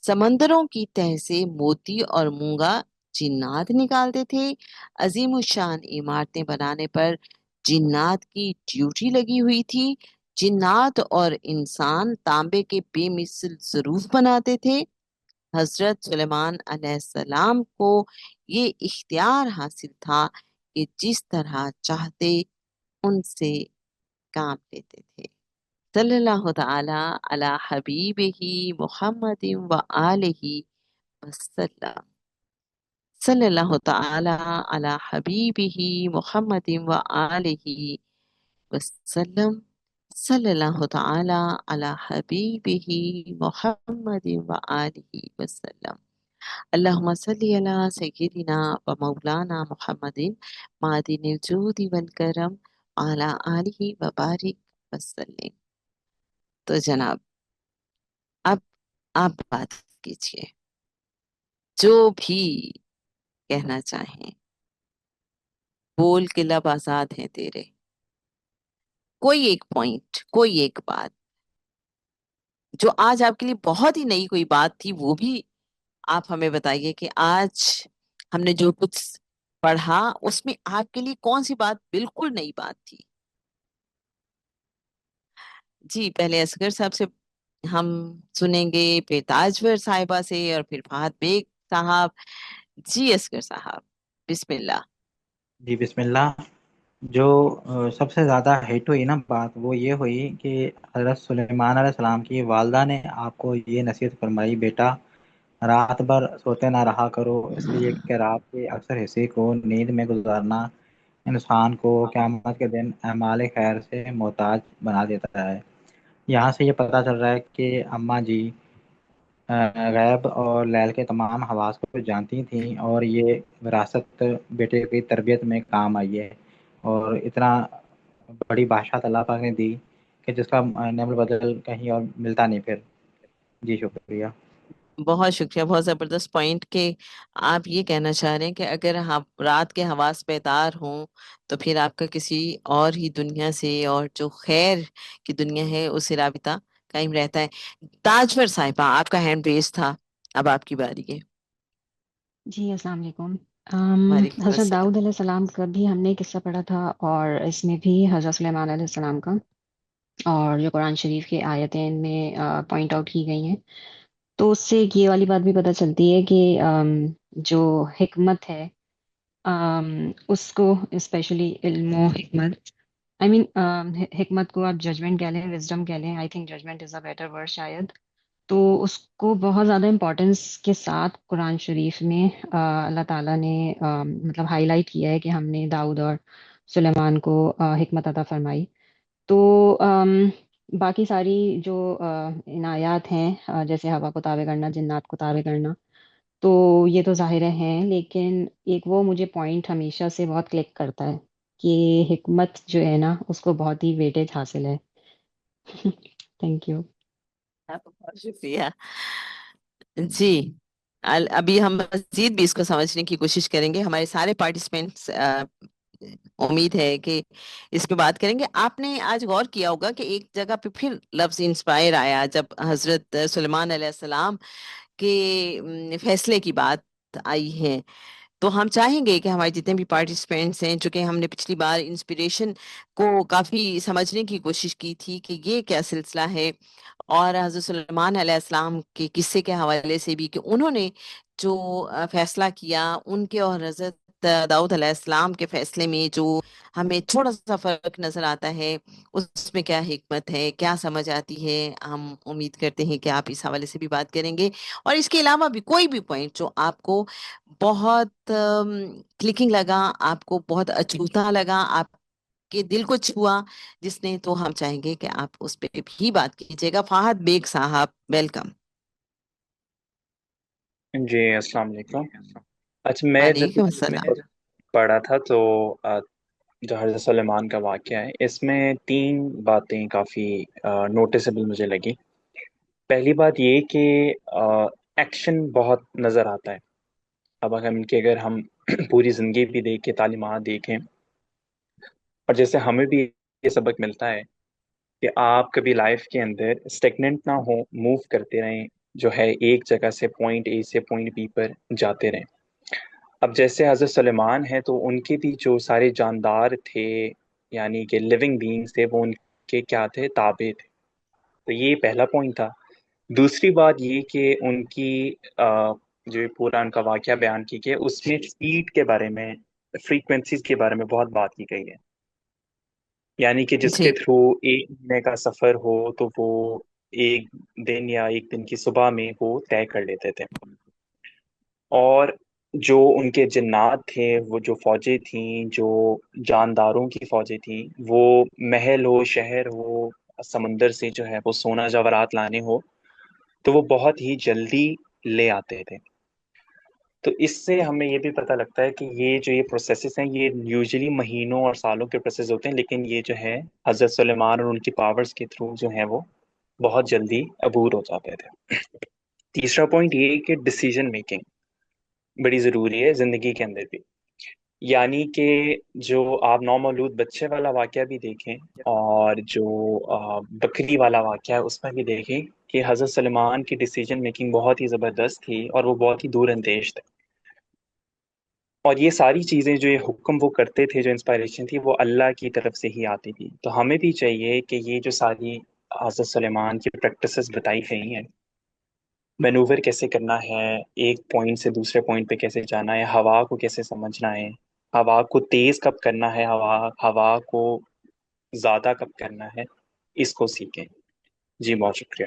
B: سمندروں کی تہ سے موتی اور مونگا جنات نکالتے تھے۔ عظیم الشان عمارتیں بنانے پر جنات کی ڈیوٹی لگی ہوئی تھی۔ جنات اور انسان تانبے کے بے مثل ظروف بناتے تھے۔ حضرت سلیمان علیہ السلام کو یہ اختیار حاصل تھا کہ جس طرح چاہتے ان سے کام لیتے تھے۔ صلی اللہ تعالی علی حبیبہ محمد و آلہ وسلم۔ صلی اللہ تعالی علی حبیبہ محمد و آلہ وسلم۔ صلی اللہ تعالی علی حبیبہ محمد و آلہ وسلم۔ اللہم صلی علی سیدنا و مولانا محمد معدن الجود والکرم علی آلہ و بارک وسلم۔ تو جناب اب آپ بات کیجئے، جو بھی کہنا چاہیں، بول کے لب آزاد ہیں تیرے۔ کوئی ایک پوائنٹ، کوئی ایک بات جو آج آپ کے لیے بہت ہی نئی کوئی بات تھی، وہ بھی آپ ہمیں بتائیے کہ آج ہم نے جو کچھ پڑھا اس میں آپ کے لیے کون سی بات بالکل نئی بات تھی۔ جی، پہلے اصغر صاحب سے ہم سنیں گے، پھر تاجور صاحبہ سے، اور پھر فہد بیگ صاحب۔ جی اصغر صاحب، بسم اللہ۔
C: جی بسم اللہ۔ جو سب سے زیادہ ہٹ ہوئی نا بات، وہ یہ ہوئی کہ حضرت سلیمان علیہ السلام کی والدہ نے آپ کو یہ نصیحت فرمائی، بیٹا رات بھر سوتے نہ رہا کرو، اس لیے کہ رات کے اکثر حصے کو نیند میں گزارنا انسان کو قیامت کے دن اعمال خیر سے محتاج بنا دیتا ہے۔ یہاں سے یہ پتہ چل رہا ہے کہ اماں جی غیب اور لیل کے تمام حواس کو جانتی تھیں، اور یہ وراثت بیٹے کی تربیت میں کام آئی ہے، اور اتنا بڑی بادشاہ اللہ پاک نے دی کہ جس کا نعم البدل کہیں اور ملتا نہیں پھر۔ جی شکریہ۔
B: بہت شکریہ، بہت زبردست پوائنٹ کہ آپ یہ کہنا چاہ رہے ہیں کہ اگر آپ رات کے حواس بیدار ہوں تو پھر آپ کا کسی اور ہی دنیا سے اور جو خیر کی دنیا ہے اس سے رابطہ قائم رہتا ہے۔ تاجور صاحبہ آپ کا ہینڈ ریز تھا، اب آپ کی باری ہے۔
G: جی السلام علیکم۔
B: وعلیکم
G: حضرت
B: السلام۔
G: داؤد علیہ السلام کا بھی ہم نے قصہ پڑھا تھا، اور اس میں بھی حضرت سلیمان علیہ السلام کا، اور جو قرآن شریف کی آیتیں ان میں پوائنٹ آؤٹ کی گئی ہیں، تو اس سے ایک یہ والی بات بھی پتہ چلتی ہے کہ جو حکمت ہے، اس کو اسپیشلی علم و حکمت، آئی مین حکمت کو آپ ججمنٹ کہہ لیں، وزڈم کہہ لیں، I think judgment is a better word شاید، تو اس کو بہت زیادہ امپورٹنس کے ساتھ قرآن شریف میں اللہ تعالیٰ نے مطلب ہائی لائٹ کیا ہے کہ ہم نے داؤد اور سلیمان کو حکمت عطا فرمائی۔ تو باقی ساری جو عنایات ہیں، جیسے ہوا کو تابع کرنا، جنات کو تابع کرنا، تو یہ تو ظاہر ہیں، لیکن ایک وہ مجھے پوائنٹ ہمیشہ سے بہت کلک کرتا ہے کہ حکمت جو ہے نا اس کو بہت ہی ویٹیج حاصل ہے۔ Thank you.
B: بہت شکریہ۔ جی ابھی ہم مزید بھی اس کو سمجھنے کی کوشش کریں گے، ہمارے سارے پارٹیسپینٹس امید ہے کہ اس پہ بات کریں گے۔ آپ نے آج غور کیا ہوگا کہ ایک جگہ پہ پھر لفظ انسپائر آیا جب حضرت سلیمان علیہ السلام کے فیصلے کی بات آئی ہے، تو ہم چاہیں گے کہ ہمارے جتنے بھی پارٹیسپینٹس ہیں، چونکہ ہم نے پچھلی بار انسپریشن کو کافی سمجھنے کی کوشش کی تھی کہ یہ کیا سلسلہ ہے، اور حضرت سلیمان علیہ السلام کے قصے کے حوالے سے بھی کہ انہوں نے جو فیصلہ کیا، ان کے اور حضرت داؤد علیہ السلام کے فیصلے میں جو ہمیں تھوڑا سا فرق نظر آتا ہے، اس میں کیا حکمت ہے، کیا سمجھ آتی ہے۔ ہم امید کرتے ہیں کہ آپ اس حوالے سے بھی بات کریں گے، اور اس کے علاوہ بھی کوئی بھی پوائنٹ جو آپ کو بہت کلکنگ لگا، آپ کو بہت اچھوتا لگا، آپ کے دل کو چھوا جس نے، تو ہم چاہیں گے کہ آپ اس پہ بھی بات کیجیے گا۔ فہد بیگ صاحب ویلکم۔
H: جی السلام علیکم۔ اچھا، میں
B: وعلیکم السلام۔
H: پڑھا تھا تو جو حضرت سلیمان کا واقعہ ہے، اس میں تین باتیں کافی نوٹیسبل مجھے لگی۔ پہلی بات یہ کہ ایکشن بہت نظر آتا ہے۔ اب اگر ہم پوری زندگی بھی دیکھیں، تعلیمات دیکھیں، اور جیسے ہمیں بھی یہ سبق ملتا ہے کہ آپ کبھی لائف کے اندر اسٹیگننٹ نہ ہو، موو کرتے رہیں، جو ہے ایک جگہ سے پوائنٹ اے سے پوائنٹ بی پر جاتے رہیں۔ اب جیسے حضرت سلیمان ہے تو ان کے بھی جو سارے جاندار تھے، یعنی کہ لیونگ بینگز تھے، وہ ان کے کیا تھے؟ تابع تھے۔ تو یہ پہلا پوائنٹ تھا۔ دوسری بات یہ کہ ان کی جو پورا ان کا واقعہ بیان کی گئی، اس میں اسپیڈ کے بارے میں، فریکوینسیز کے بارے میں بہت بات کی گئی ہے، یعنی کہ جس
B: جی
H: کے تھرو ایک مہینے کا سفر ہو تو وہ ایک دن یا ایک دن کی صبح میں وہ طے کر لیتے تھے۔ اور جو ان کے جنات تھے، وہ جو فوجیں تھیں، جو جانداروں کی فوجیں تھیں، وہ محل ہو، شہر ہو، سمندر سے جو ہے وہ سونا جواہرات لانے ہو تو وہ بہت ہی جلدی لے آتے تھے۔ تو اس سے ہمیں یہ بھی پتہ لگتا ہے کہ یہ پروسیسز ہیں، یہ یوزلی مہینوں اور سالوں کے پروسیس ہوتے ہیں، لیکن یہ جو ہے حضرت سلیمان اور ان کی پاورز کے تھرو جو ہیں وہ بہت جلدی عبور ہو جاتے تھے۔ تیسرا پوائنٹ یہ ہے کہ ڈیسیجن میکنگ بڑی ضروری ہے زندگی کے اندر بھی، یعنی کہ جو آپ نومولود بچے والا واقعہ بھی دیکھیں، اور جو بکری والا واقعہ ہے اس میں بھی دیکھیں کہ حضرت سلیمان کی ڈیسیجن میکنگ بہت ہی زبردست تھی، اور وہ بہت ہی دور اندیش تھے، اور یہ ساری چیزیں جو یہ حکم وہ کرتے تھے، جو انسپائریشن تھی، وہ اللہ کی طرف سے ہی آتی تھی۔ تو ہمیں بھی چاہیے کہ یہ جو ساری حضرت سلیمان کی پریکٹسز بتائی گئی ہیں، مینوور کیسے کرنا ہے، ایک پوائنٹ سے دوسرے پوائنٹ پہ کیسے جانا ہے، ہوا کو کیسے سمجھنا ہے، ہوا کو تیز کب کرنا ہے، ہوا کو زیادہ کب کرنا ہے، اس کو سیکھیں۔ جی بہت شکریہ۔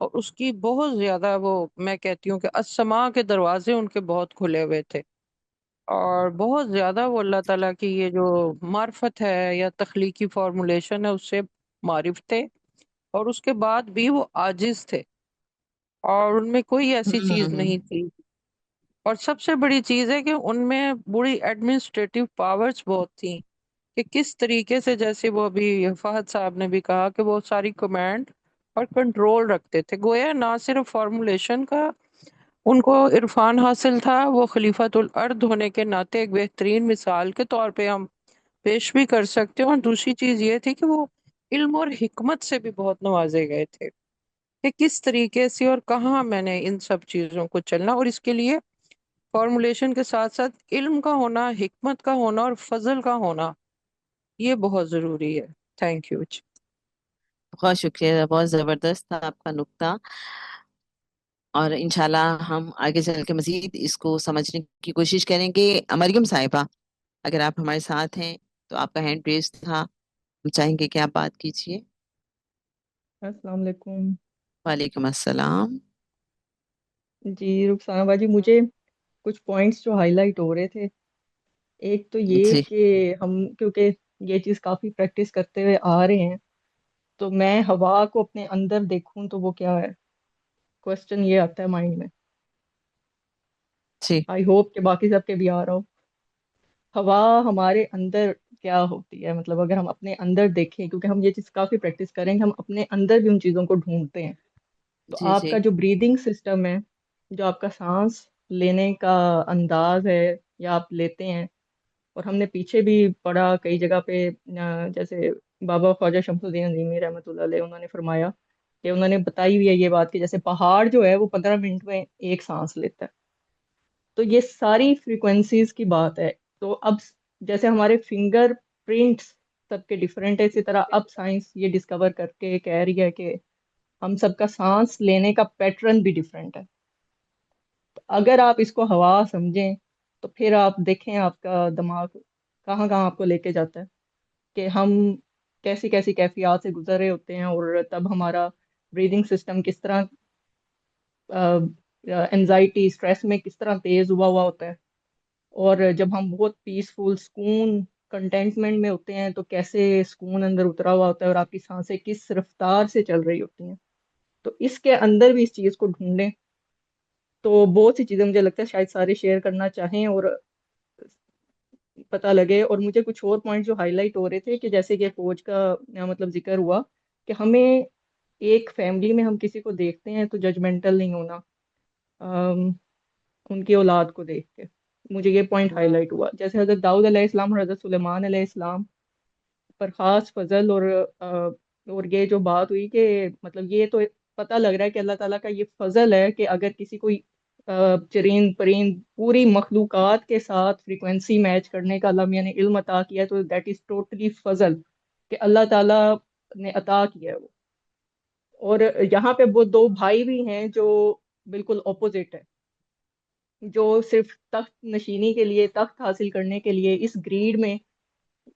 I: اور اس کی بہت زیادہ وہ، میں کہتی ہوں کہ السماء کے دروازے ان کے بہت کھلے ہوئے تھے، اور بہت زیادہ وہ اللہ تعالیٰ کی یہ جو معرفت ہے یا تخلیقی فارمولیشن ہے اس سے معرف تھے، اور اس کے بعد بھی وہ عاجز تھے، اور ان میں کوئی ایسی چیز نہیں تھی۔ اور سب سے بڑی چیز ہے کہ ان میں بڑی ایڈمنسٹریٹو پاورز بہت تھیں، کہ کس طریقے سے، جیسے وہ ابھی فہد صاحب نے بھی کہا کہ وہ ساری کمانڈ اور کنٹرول رکھتے تھے، گویا نہ صرف فارمولیشن کا ان کو عرفان حاصل تھا، وہ خلیفۃ الارض ہونے کے ناطے ایک بہترین مثال کے طور پہ ہم پیش بھی کر سکتے ہیں، اور دوسری چیز یہ تھی کہ وہ علم اور حکمت سے بھی بہت نوازے گئے تھے، کہ کس طریقے سے اور کہاں میں نے ان سب چیزوں کو چلنا، اور اس کے لیے فارمولیشن کے ساتھ ساتھ علم کا ہونا، حکمت کا ہونا اور فضل کا ہونا، یہ بہت ضروری ہے۔ Thank you.
B: بہت شکریہ، بہت زبردست تھا آپ کا نقطہ، اور انشاءاللہ ہم آگے چل کے مزید اس کو سمجھنے کی کوشش کریں گے۔ مریم صاحبہ، اگر آپ ہمارے ساتھ ہیں تو آپ کا ہینڈ ریز تھا، ہم چاہیں گے کہ آپ بات کیجیے۔
J: السلام علیکم۔
B: وعلیکم السلام۔
J: جی رخسانہ باجی، مجھے کچھ پوائنٹس جو ہائی لائٹ ہو رہے تھے، ایک تو یہ
B: جی
J: کہ ہم کیونکہ یہ چیز کافی پریکٹس کرتے ہوئے آ رہے ہیں، تو میں ہوا کو اپنے اندر دیکھوں تو وہ کیا ہے، کوشچن یہ آتا ہے مائنڈ میں۔
B: جی
J: آئی ہوپ کہ باقی سب کے بھی آ رہا ہو۔ ہوا ہمارے اندر کیا ہوتی ہے، مطلب اگر ہم اپنے اندر دیکھیں، کیونکہ ہم یہ چیز کافی پریکٹس کریں گے، ہم اپنے اندر بھی ان چیزوں کو ڈھونڈتے ہیں، تو
B: جی
J: آپ
B: جی
J: کا جو بریدنگ سسٹم ہے، جو آپ کا سانس لینے کا انداز ہے یا آپ لیتے ہیں، اور ہم نے پیچھے بھی پڑھا کئی جگہ پہ، جیسے بابا خواجہ شمس الدین عظیمی رحمۃ اللہ علیہ، انہوں نے فرمایا کہ انہوں نے بتائی ہوئی ہے یہ بات کہ جیسے پہاڑ جو ہے وہ 15 منٹ میں ایک سانس لیتا ہے، تو یہ ساری فریکوینسیز کی بات ہے۔ تو اب جیسے ہمارے فنگر پرنٹس سب کے ڈفرینٹ ہے، اسی طرح اب سائنس یہ ڈسکور کر کے کہہ رہی ہے کہ ہم سب کا سانس لینے کا پیٹرن بھی ڈفرینٹ ہے۔ تو اگر آپ اس کو ہوا سمجھیں تو پھر آپ دیکھیں آپ کا دماغ کہاں کہاں آپ کو لے کے جاتا ہے، کہ ہم کیسی کیسی کیفیات سے گزر رہے ہوتے ہیں، اور تب ہمارا بریدنگ سسٹم کس طرح انزائٹی اسٹریس میں کس طرح تیز ہوا ہوتا ہے، اور جب ہم بہت پیسفل سکون کنٹینٹمنٹ میں ہوتے ہیں تو کیسے سکون اندر اترا ہوا ہوتا ہے، اور آپ کی سانسیں کس رفتار سے چل رہی ہوتی ہیں۔ تو اس کے اندر بھی اس چیز کو ڈھونڈیں، تو بہت سی چیزیں مجھے لگتا ہے شاید سارے شیئر کرنا چاہیں اور پتہ لگے۔ اور مجھے کچھ اور پوائنٹ جو ہائی لائٹ ہو رہے تھے، کہ جیسے کہ فوج کا مطلب ذکر ہوا کہ ہمیں ایک فیملی میں ہم کسی کو دیکھتے ہیں تو ججمنٹل نہیں ہونا، ان کی اولاد کو دیکھ کے مجھے یہ پوائنٹ ہائی لائٹ ہوا۔ جیسے حضرت داؤد علیہ السلام اور حضرت سلیمان علیہ السلام پر خاص فضل، اور یہ جو بات ہوئی کہ مطلب یہ تو پتہ لگ رہا ہے کہ اللہ تعالیٰ کا یہ فضل ہے کہ اگر کسی کوئی چرند پرند پوری مخلوقات کے ساتھ فریکوینسی میچ کرنے کا اللہ میاں نے علم عطا کیا ہے، تو دیٹ از ٹوٹلی فضل کہ اللہ تعالیٰ نے عطا کیا ہے وہ۔ اور یہاں پہ وہ دو بھائی بھی ہیں جو بالکل اپوزٹ ہے، جو صرف تخت نشینی کے لیے، تخت حاصل کرنے کے لیے اس گریڈ میں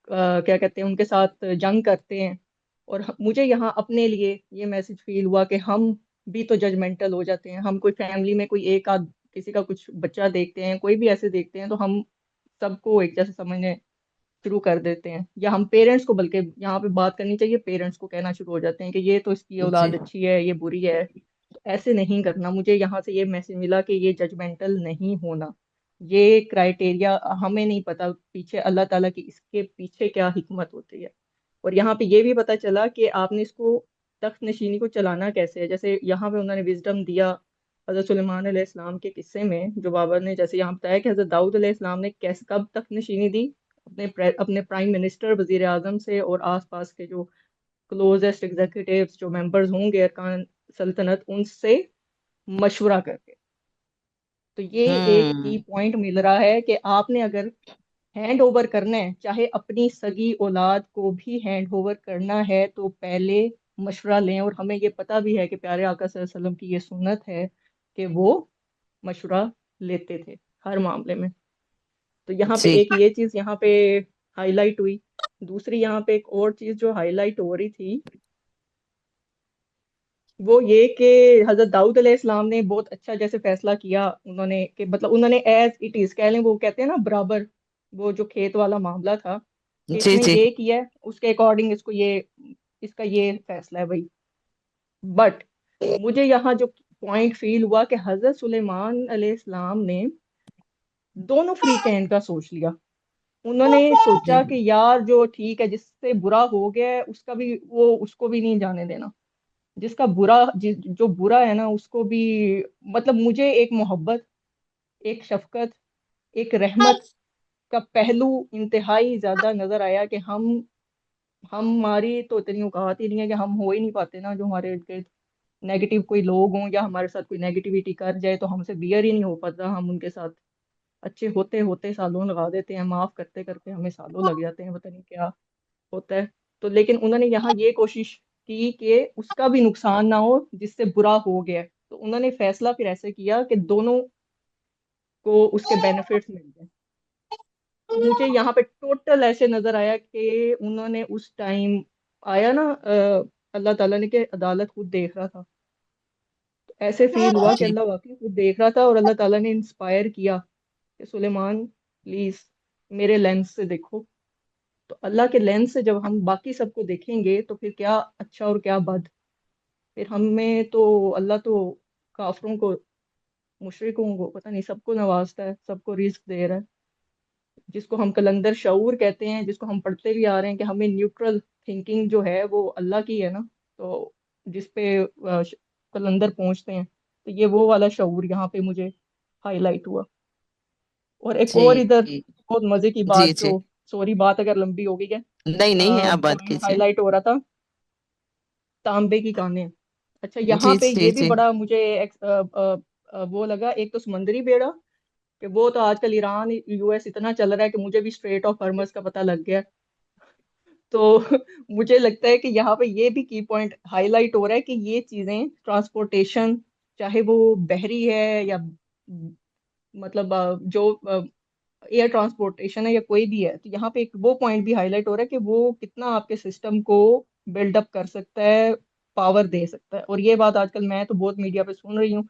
J: کیا کہتے ہیں ان کے ساتھ جنگ کرتے ہیں۔ اور مجھے یہاں اپنے لیے یہ میسج فیل ہوا کہ ہم بھی تو ججمنٹل ہو جاتے ہیں، ہم کوئی فیملی میں کوئی ایک آدھ کسی کا کچھ بچہ دیکھتے ہیں، کوئی بھی ایسے دیکھتے ہیں، تو ہم سب کو ایک جیسے سمجھنے شروع کر دیتے ہیں، یا ہم پیرنٹس کو، بلکہ یہاں پہ بات کرنی چاہیے پیرنٹس کو، کہنا شروع ہو جاتے ہیں کہ یہ تو اس کی
B: جی
J: اولاد اچھی ہے، یہ بری ہے، تو ایسے نہیں کرنا۔ مجھے یہاں سے یہ میسج ملا کہ یہ ججمنٹل نہیں ہونا، یہ کرائٹیریا ہمیں نہیں پتا پیچھے اللہ تعالیٰ کی اس کے پیچھے کیا حکمت ہوتی ہے۔ اور یہاں پہ یہ بھی پتا چلا کہ آپ نے اس کو تخت نشینی کو چلانا کیسے ہے، جیسے یہاں پہ انہوں نے وزڈم دیا حضرت سلیمان علیہ السلام کے قصے میں، جو بابر نے جیسے یہاں بتایا کہ حضرت داؤد علیہ السلام نے کب تخت نشینی دی، اپنے پرائم منسٹر وزیر اعظم سے اور آس پاس کے جو کلوزسٹ ایگزیکٹوز جو ممبرز ہوں گے ارکان سلطنت، ان سے مشورہ کر کے۔ تو یہ ایک کی پوائنٹ مل رہا ہے کہ آپ نے اگر ہینڈ اوور کرنا ہے، چاہے اپنی سگی اولاد کو بھی ہینڈ اوور کرنا ہے، تو پہلے مشورہ لیں۔ اور ہمیں یہ پتہ بھی ہے کہ پیارے آقا صلی اللہ علیہ وسلم کی یہ سنت ہے کہ وہ مشورہ لیتے تھے ہر معاملے میں۔ تو یہاں پہ
B: جی
J: ایک یہ چیز یہاں پہ ہائی لائٹ ہوئی۔ دوسری یہاں پہ ایک اور چیز جو ہائی لائٹ ہو رہی تھی وہ یہ کہ حضرت داؤد علیہ السلام نے بہت اچھا جیسے فیصلہ کیا انہوں نے کہ مطلب انہوں نے ایز اٹ از کہہ لیں، وہ کہتے ہیں نا برابر، وہ جو کھیت والا معاملہ تھا کہ اس
B: جی
J: نے
B: جی
J: یہ کیا ہے اس کے اکارڈنگ اس کو یہ اس کا یہ فیصلہ ہے بھائی. بٹ مجھے یہاں جو پوائنٹ فیل ہوا کہ حضرت سلیمان علیہ السلام نے دونوں فریقین کا سوچ لیا. انہوں نے سوچا کہ یار جو ٹھیک ہے، جس سے برا ہو گیا ہے اس کا بھی، وہ اس کو بھی نہیں جانے دینا، جس کا برا جو برا ہے نا اس کو بھی. مطلب مجھے ایک محبت، ایک شفقت، ایک رحمت کا پہلو انتہائی زیادہ نظر آیا کہ ہماری تو اتنی اوقات ہی نہیں ہے کہ ہم ہو ہی نہیں پاتے نا جو ہمارے ارد گرد نیگیٹو کوئی لوگ ہوں یا ہمارے ساتھ کوئی نیگیٹیوٹی کر جائے تو ہم سے بیئر ہی نہیں ہو پاتا. ہم ان کے ساتھ اچھے ہوتے ہوتے سالوں لگا دیتے ہیں، معاف کرتے کرتے ہمیں سالوں لگ جاتے ہیں، پتہ نہیں کیا ہوتا ہے. تو لیکن انہوں نے یہاں یہ کوشش کی کہ اس کا بھی نقصان نہ ہو جس سے برا ہو گیا. تو انہوں نے فیصلہ پھر ایسے کیا کہ دونوں کو اس کے بینیفٹس مل جائیں. مجھے یہاں پہ ٹوٹل ایسے نظر آیا کہ انہوں نے اس ٹائم آیا نا اللہ تعالیٰ نے کہ عدالت خود دیکھ رہا تھا. ایسے فیل ہوا کہ
B: جی
J: اللہ واقعی خود دیکھ رہا تھا اور اللہ تعالیٰ نے انسپائر کیا کہ سلیمان پلیز میرے لینس سے دیکھو. تو اللہ کے لینس سے جب ہم باقی سب کو دیکھیں گے تو پھر کیا اچھا اور کیا بد. پھر ہمیں تو اللہ تو کافروں کو، مشرکوں کو، پتہ نہیں سب کو نوازتا ہے، سب کو رزق دے رہا ہے. جس کو ہم کلندر شعور کہتے ہیں، جس کو ہم پڑھتے بھی آ رہے ہیں کہ ہمیں نیوٹرل تھنکنگ جو ہے وہ اللہ کی ہے نا، تو جس پہ کلندر پہنچتے ہیں. تو یہ وہ والا شعور یہاں پہ مجھے ہائی لائٹ ہوا. اور ایک
B: جی
J: اور ادھر
B: جی
J: بہت مزے کی
B: جی
J: بات
B: جی
J: جو، سوری بات اگر لمبی ہو گئی ہے،
B: نہیں نہیں ہے، آپ بات
J: پوائنٹ ہائی
B: کیجیے.
J: لائٹ ہو رہا تھا تانبے کی کانیں. اچھا یہاں
B: جی
J: پہ
B: جی
J: یہ بھی
B: جی
J: بڑا مجھے وہ لگا. ایک تو سمندری بیڑا کہ وہ تو آج کل ایران یو ایس اتنا چل رہا ہے کہ مجھے بھی اسٹریٹ آف ہرمز کا پتہ لگ گیا. تو مجھے لگتا ہے کہ یہاں پہ یہ بھی کی پوائنٹ ہائی لائٹ ہو رہا ہے کہ یہ چیزیں ٹرانسپورٹیشن، چاہے وہ بحری ہے یا مطلب جو ایئر ٹرانسپورٹیشن ہے یا کوئی بھی ہے، تو یہاں پہ ایک وہ پوائنٹ بھی ہائی لائٹ ہو رہا ہے کہ وہ کتنا آپ کے سسٹم کو بلڈ اپ کر سکتا ہے، پاور دے سکتا ہے. اور یہ بات آج کل میں تو بہت میڈیا پہ سن رہی ہوں،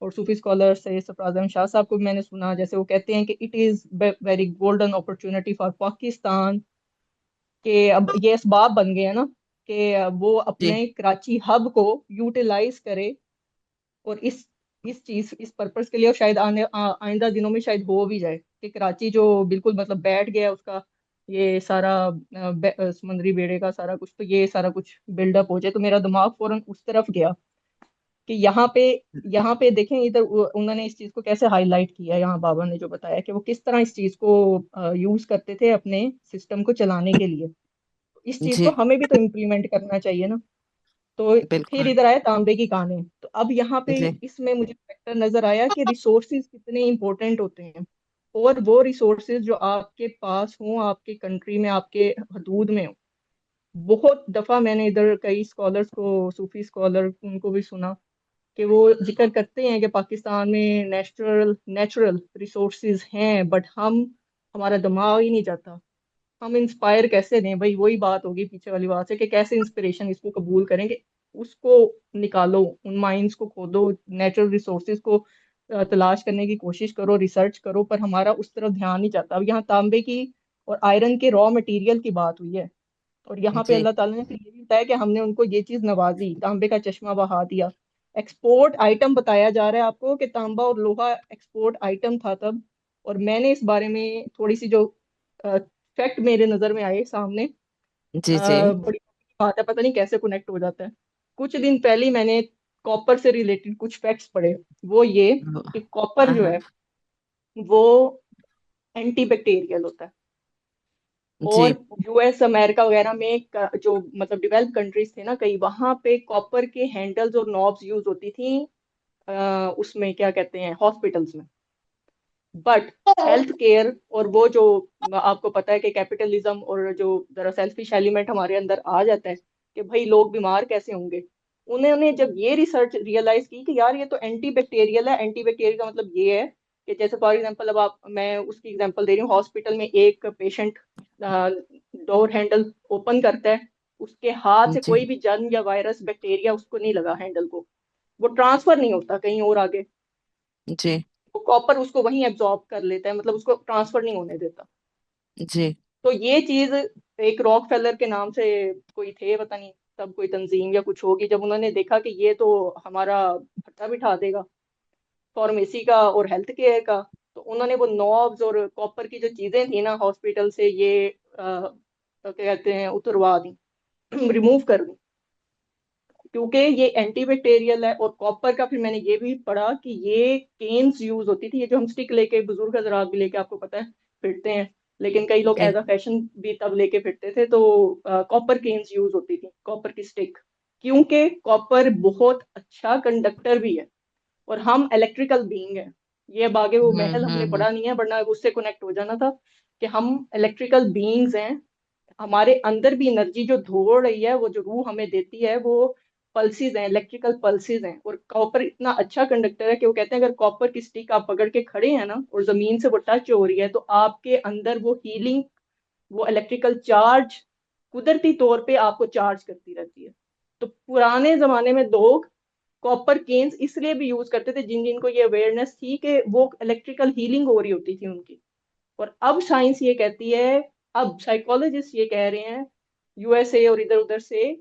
J: اور صوفی اسکالر سے سرفراز احمد شاہ صاحب کو بھی میں نے سنا، جیسے وہ کہتے ہیں کہ it is very golden opportunity for Pakistan, کہ اب یہ اسباب بن گئے ہیں نا کہ وہ
B: جی
J: اپنے کراچی ہب کو یوٹیلائز کرے اور اس چیز، اس پرپز کے لیے، اور شاید آئندہ دنوں میں شاید ہو بھی جائے کہ کراچی جو بالکل مطلب بیٹھ گیا اس کا یہ سارا سمندری بیڑے کا سارا کچھ، تو یہ سارا کچھ بلڈ اپ ہو جائے. تو میرا دماغ فوراً اس طرف گیا کہ یہاں پہ دیکھیں ادھر انہوں نے اس چیز کو کیسے ہائی لائٹ کیا. یہاں بابا نے جو بتایا کہ وہ کس طرح اس چیز کو یوز کرتے تھے اپنے سسٹم کو چلانے کے لیے. اس چیز
B: جی
J: کو ہمیں بھی تو امپلیمنٹ کرنا چاہیے نا. تو پھر
B: بالکل.
J: ادھر آیا تانبے کی کانیں. تو اب یہاں پہ
B: جی
J: اس میں مجھے فیکٹر نظر آیا کہ ریسورسز کتنے امپورٹنٹ ہوتے ہیں، اور وہ ریسورسز جو آپ کے پاس ہوں، آپ کے کنٹری میں، آپ کے حدود میں ہوں. بہت دفعہ میں نے ادھر کئی اسکالرس کو، صوفی اسکالر ان کو بھی سنا کہ وہ ذکر کرتے ہیں کہ پاکستان میں نیچرل ریسورسز ہیں، بٹ ہمارا دماغ ہی نہیں جاتا. ہم انسپائر کیسے دیں بھائی؟ وہی بات ہوگی پیچھے والی بات سے کہ کیسے انسپریشن اس کو قبول کریں گے. اس کو نکالو، ان مائنڈس کو کھودو، نیچرل ریسورسز کو تلاش کرنے کی کوشش کرو، ریسرچ کرو، پر ہمارا اس طرف دھیان نہیں جاتا. اب یہاں تانبے کی اور آئرن کے را مٹیریل کی بات ہوئی ہے، اور یہاں پہ
B: جی
J: اللہ تعالیٰ نے پھر یہ بھی بتایا کہ ہم نے ان کو یہ چیز نوازی، تانبے کا چشمہ بہا دیا. ایکسپورٹ آئٹم بتایا جا رہا ہے آپ کو کہ تانبا اور لوہا ایکسپورٹ آئٹم تھا تب. اور میں نے اس بارے میں تھوڑی سی جو فیکٹ میرے نظر میں آئے سامنے،
B: جی جی
J: بڑی بات ہے، پتہ نہیں کیسے کنیکٹ ہو جاتا ہے. کچھ دن پہلے میں نے کاپر سے ریلیٹڈ کچھ فیکٹس پڑھے. وہ یہ کہ کاپر جو
B: ہاں
J: ہے وہ اینٹی بیکٹیریل ہوتا ہے. اور
B: جی
J: یو ایس امریکہ وغیرہ میں جو مطلب ڈیولپ کنٹریز تھے نا کئی، وہاں پہ کاپر کے ہینڈلز اور نابز یوز ہوتی تھیں اس میں کیا کہتے ہیں ہاسپٹلس میں. بٹ ہیلتھ کیئر اور وہ جو آپ کو پتا ہے کہ کیپٹلزم اور جو ذرا سیلفش ایلیمنٹ ہمارے اندر آ جاتا ہے کہ بھائی لوگ بیمار کیسے ہوں گے. انہوں نے جب یہ ریسرچ ریئلائز کی کہ یار یہ تو اینٹی بیکٹیریل ہے. اینٹی بیکٹیریل کا مطلب یہ ہے کہ جیسے فار ایگزامپل، اب میں اس کی ایگزامپل دے رہی ہوں، ہاسپٹل میں ایک پیشنٹ ڈور ہینڈل اوپن کرتا ہے، اس کے ہاتھ سے
B: جی
J: کوئی بھی جرم یا وائرس بیکٹیریا اس کو نہیں لگا ہینڈل کو، وہ ٹرانسفر نہیں ہوتا کہیں اور آگے،
B: جی
J: وہ کاپر اس کو وہیں ایبزارب کر لیتا ہے، مطلب اس کو ٹرانسفر نہیں ہونے دیتا۔
B: جی
J: تو یہ چیز ایک راک فیلر کے نام سے کوئی تھے، پتہ نہیں تب کوئی تنظیم یا کچھ ہوگی، جب انہوں نے دیکھا کہ یہ تو ہمارا بھٹا بٹھا دے گا فارمیسی کا اور ہیلتھ کیئر کا، تو انہوں نے وہ نوبز اور کاپر کی جو چیزیں تھیں نا ہاسپٹل سے یہ کیا کہتے ہیں اتروا دی، ریموو کر دی، کیونکہ یہ اینٹی بیکٹیریل ہے۔ اور کاپر کا پھر میں نے یہ بھی پڑھا کہ یہ کینز یوز ہوتی تھی، یہ جو ہم سٹک لے کے بزرگ حضرات بھی لے کے آپ کو پتہ ہے پھرتے ہیں، لیکن کئی لوگ
B: جی
J: ایز اے فیشن بھی تب لے کے پھرتے تھے، تو کاپر کینز یوز ہوتی تھی، کاپر کی سٹک، کیونکہ کاپر بہت اچھا کنڈکٹر بھی ہے اور ہم الیکٹریکل بینگ ہیں۔ یہ اب آگے وہ محل ہم نے پڑھا نہیں ہے، ورنہ اس سے کنیکٹ ہو جانا تھا کہ ہم الیکٹریکل بینگز ہیں، ہمارے اندر بھی انرجی جو دوڑ رہی ہے، وہ جو روح ہمیں دیتی ہے وہ پلسز ہیں، الیکٹریکل پلسز ہیں۔ اور کاپر اتنا اچھا کنڈکٹر ہے کہ وہ کہتے ہیں اگر کاپر کی سٹک آپ پکڑ کے کھڑے ہیں نا اور زمین سے وہ ٹچ ہو رہی ہے تو آپ کے اندر وہ ہیلنگ، وہ الیکٹریکل چارج قدرتی طور پہ آپ کو چارج کرتی رہتی ہے۔ تو پرانے زمانے میں لوگ کاپر کینز اس لیے بھی یوز کرتے تھے جن کو یہ اویئرنیس تھی کہ وہ الیکٹریکل ہیلنگ ہو رہی ہوتی تھی ان کی۔ اور اب سائنس یہ کہتی ہے، اب سائیکولوجسٹ یہ کہہ رہے ہیں یو ایس اے اور ادھر ادھر سے،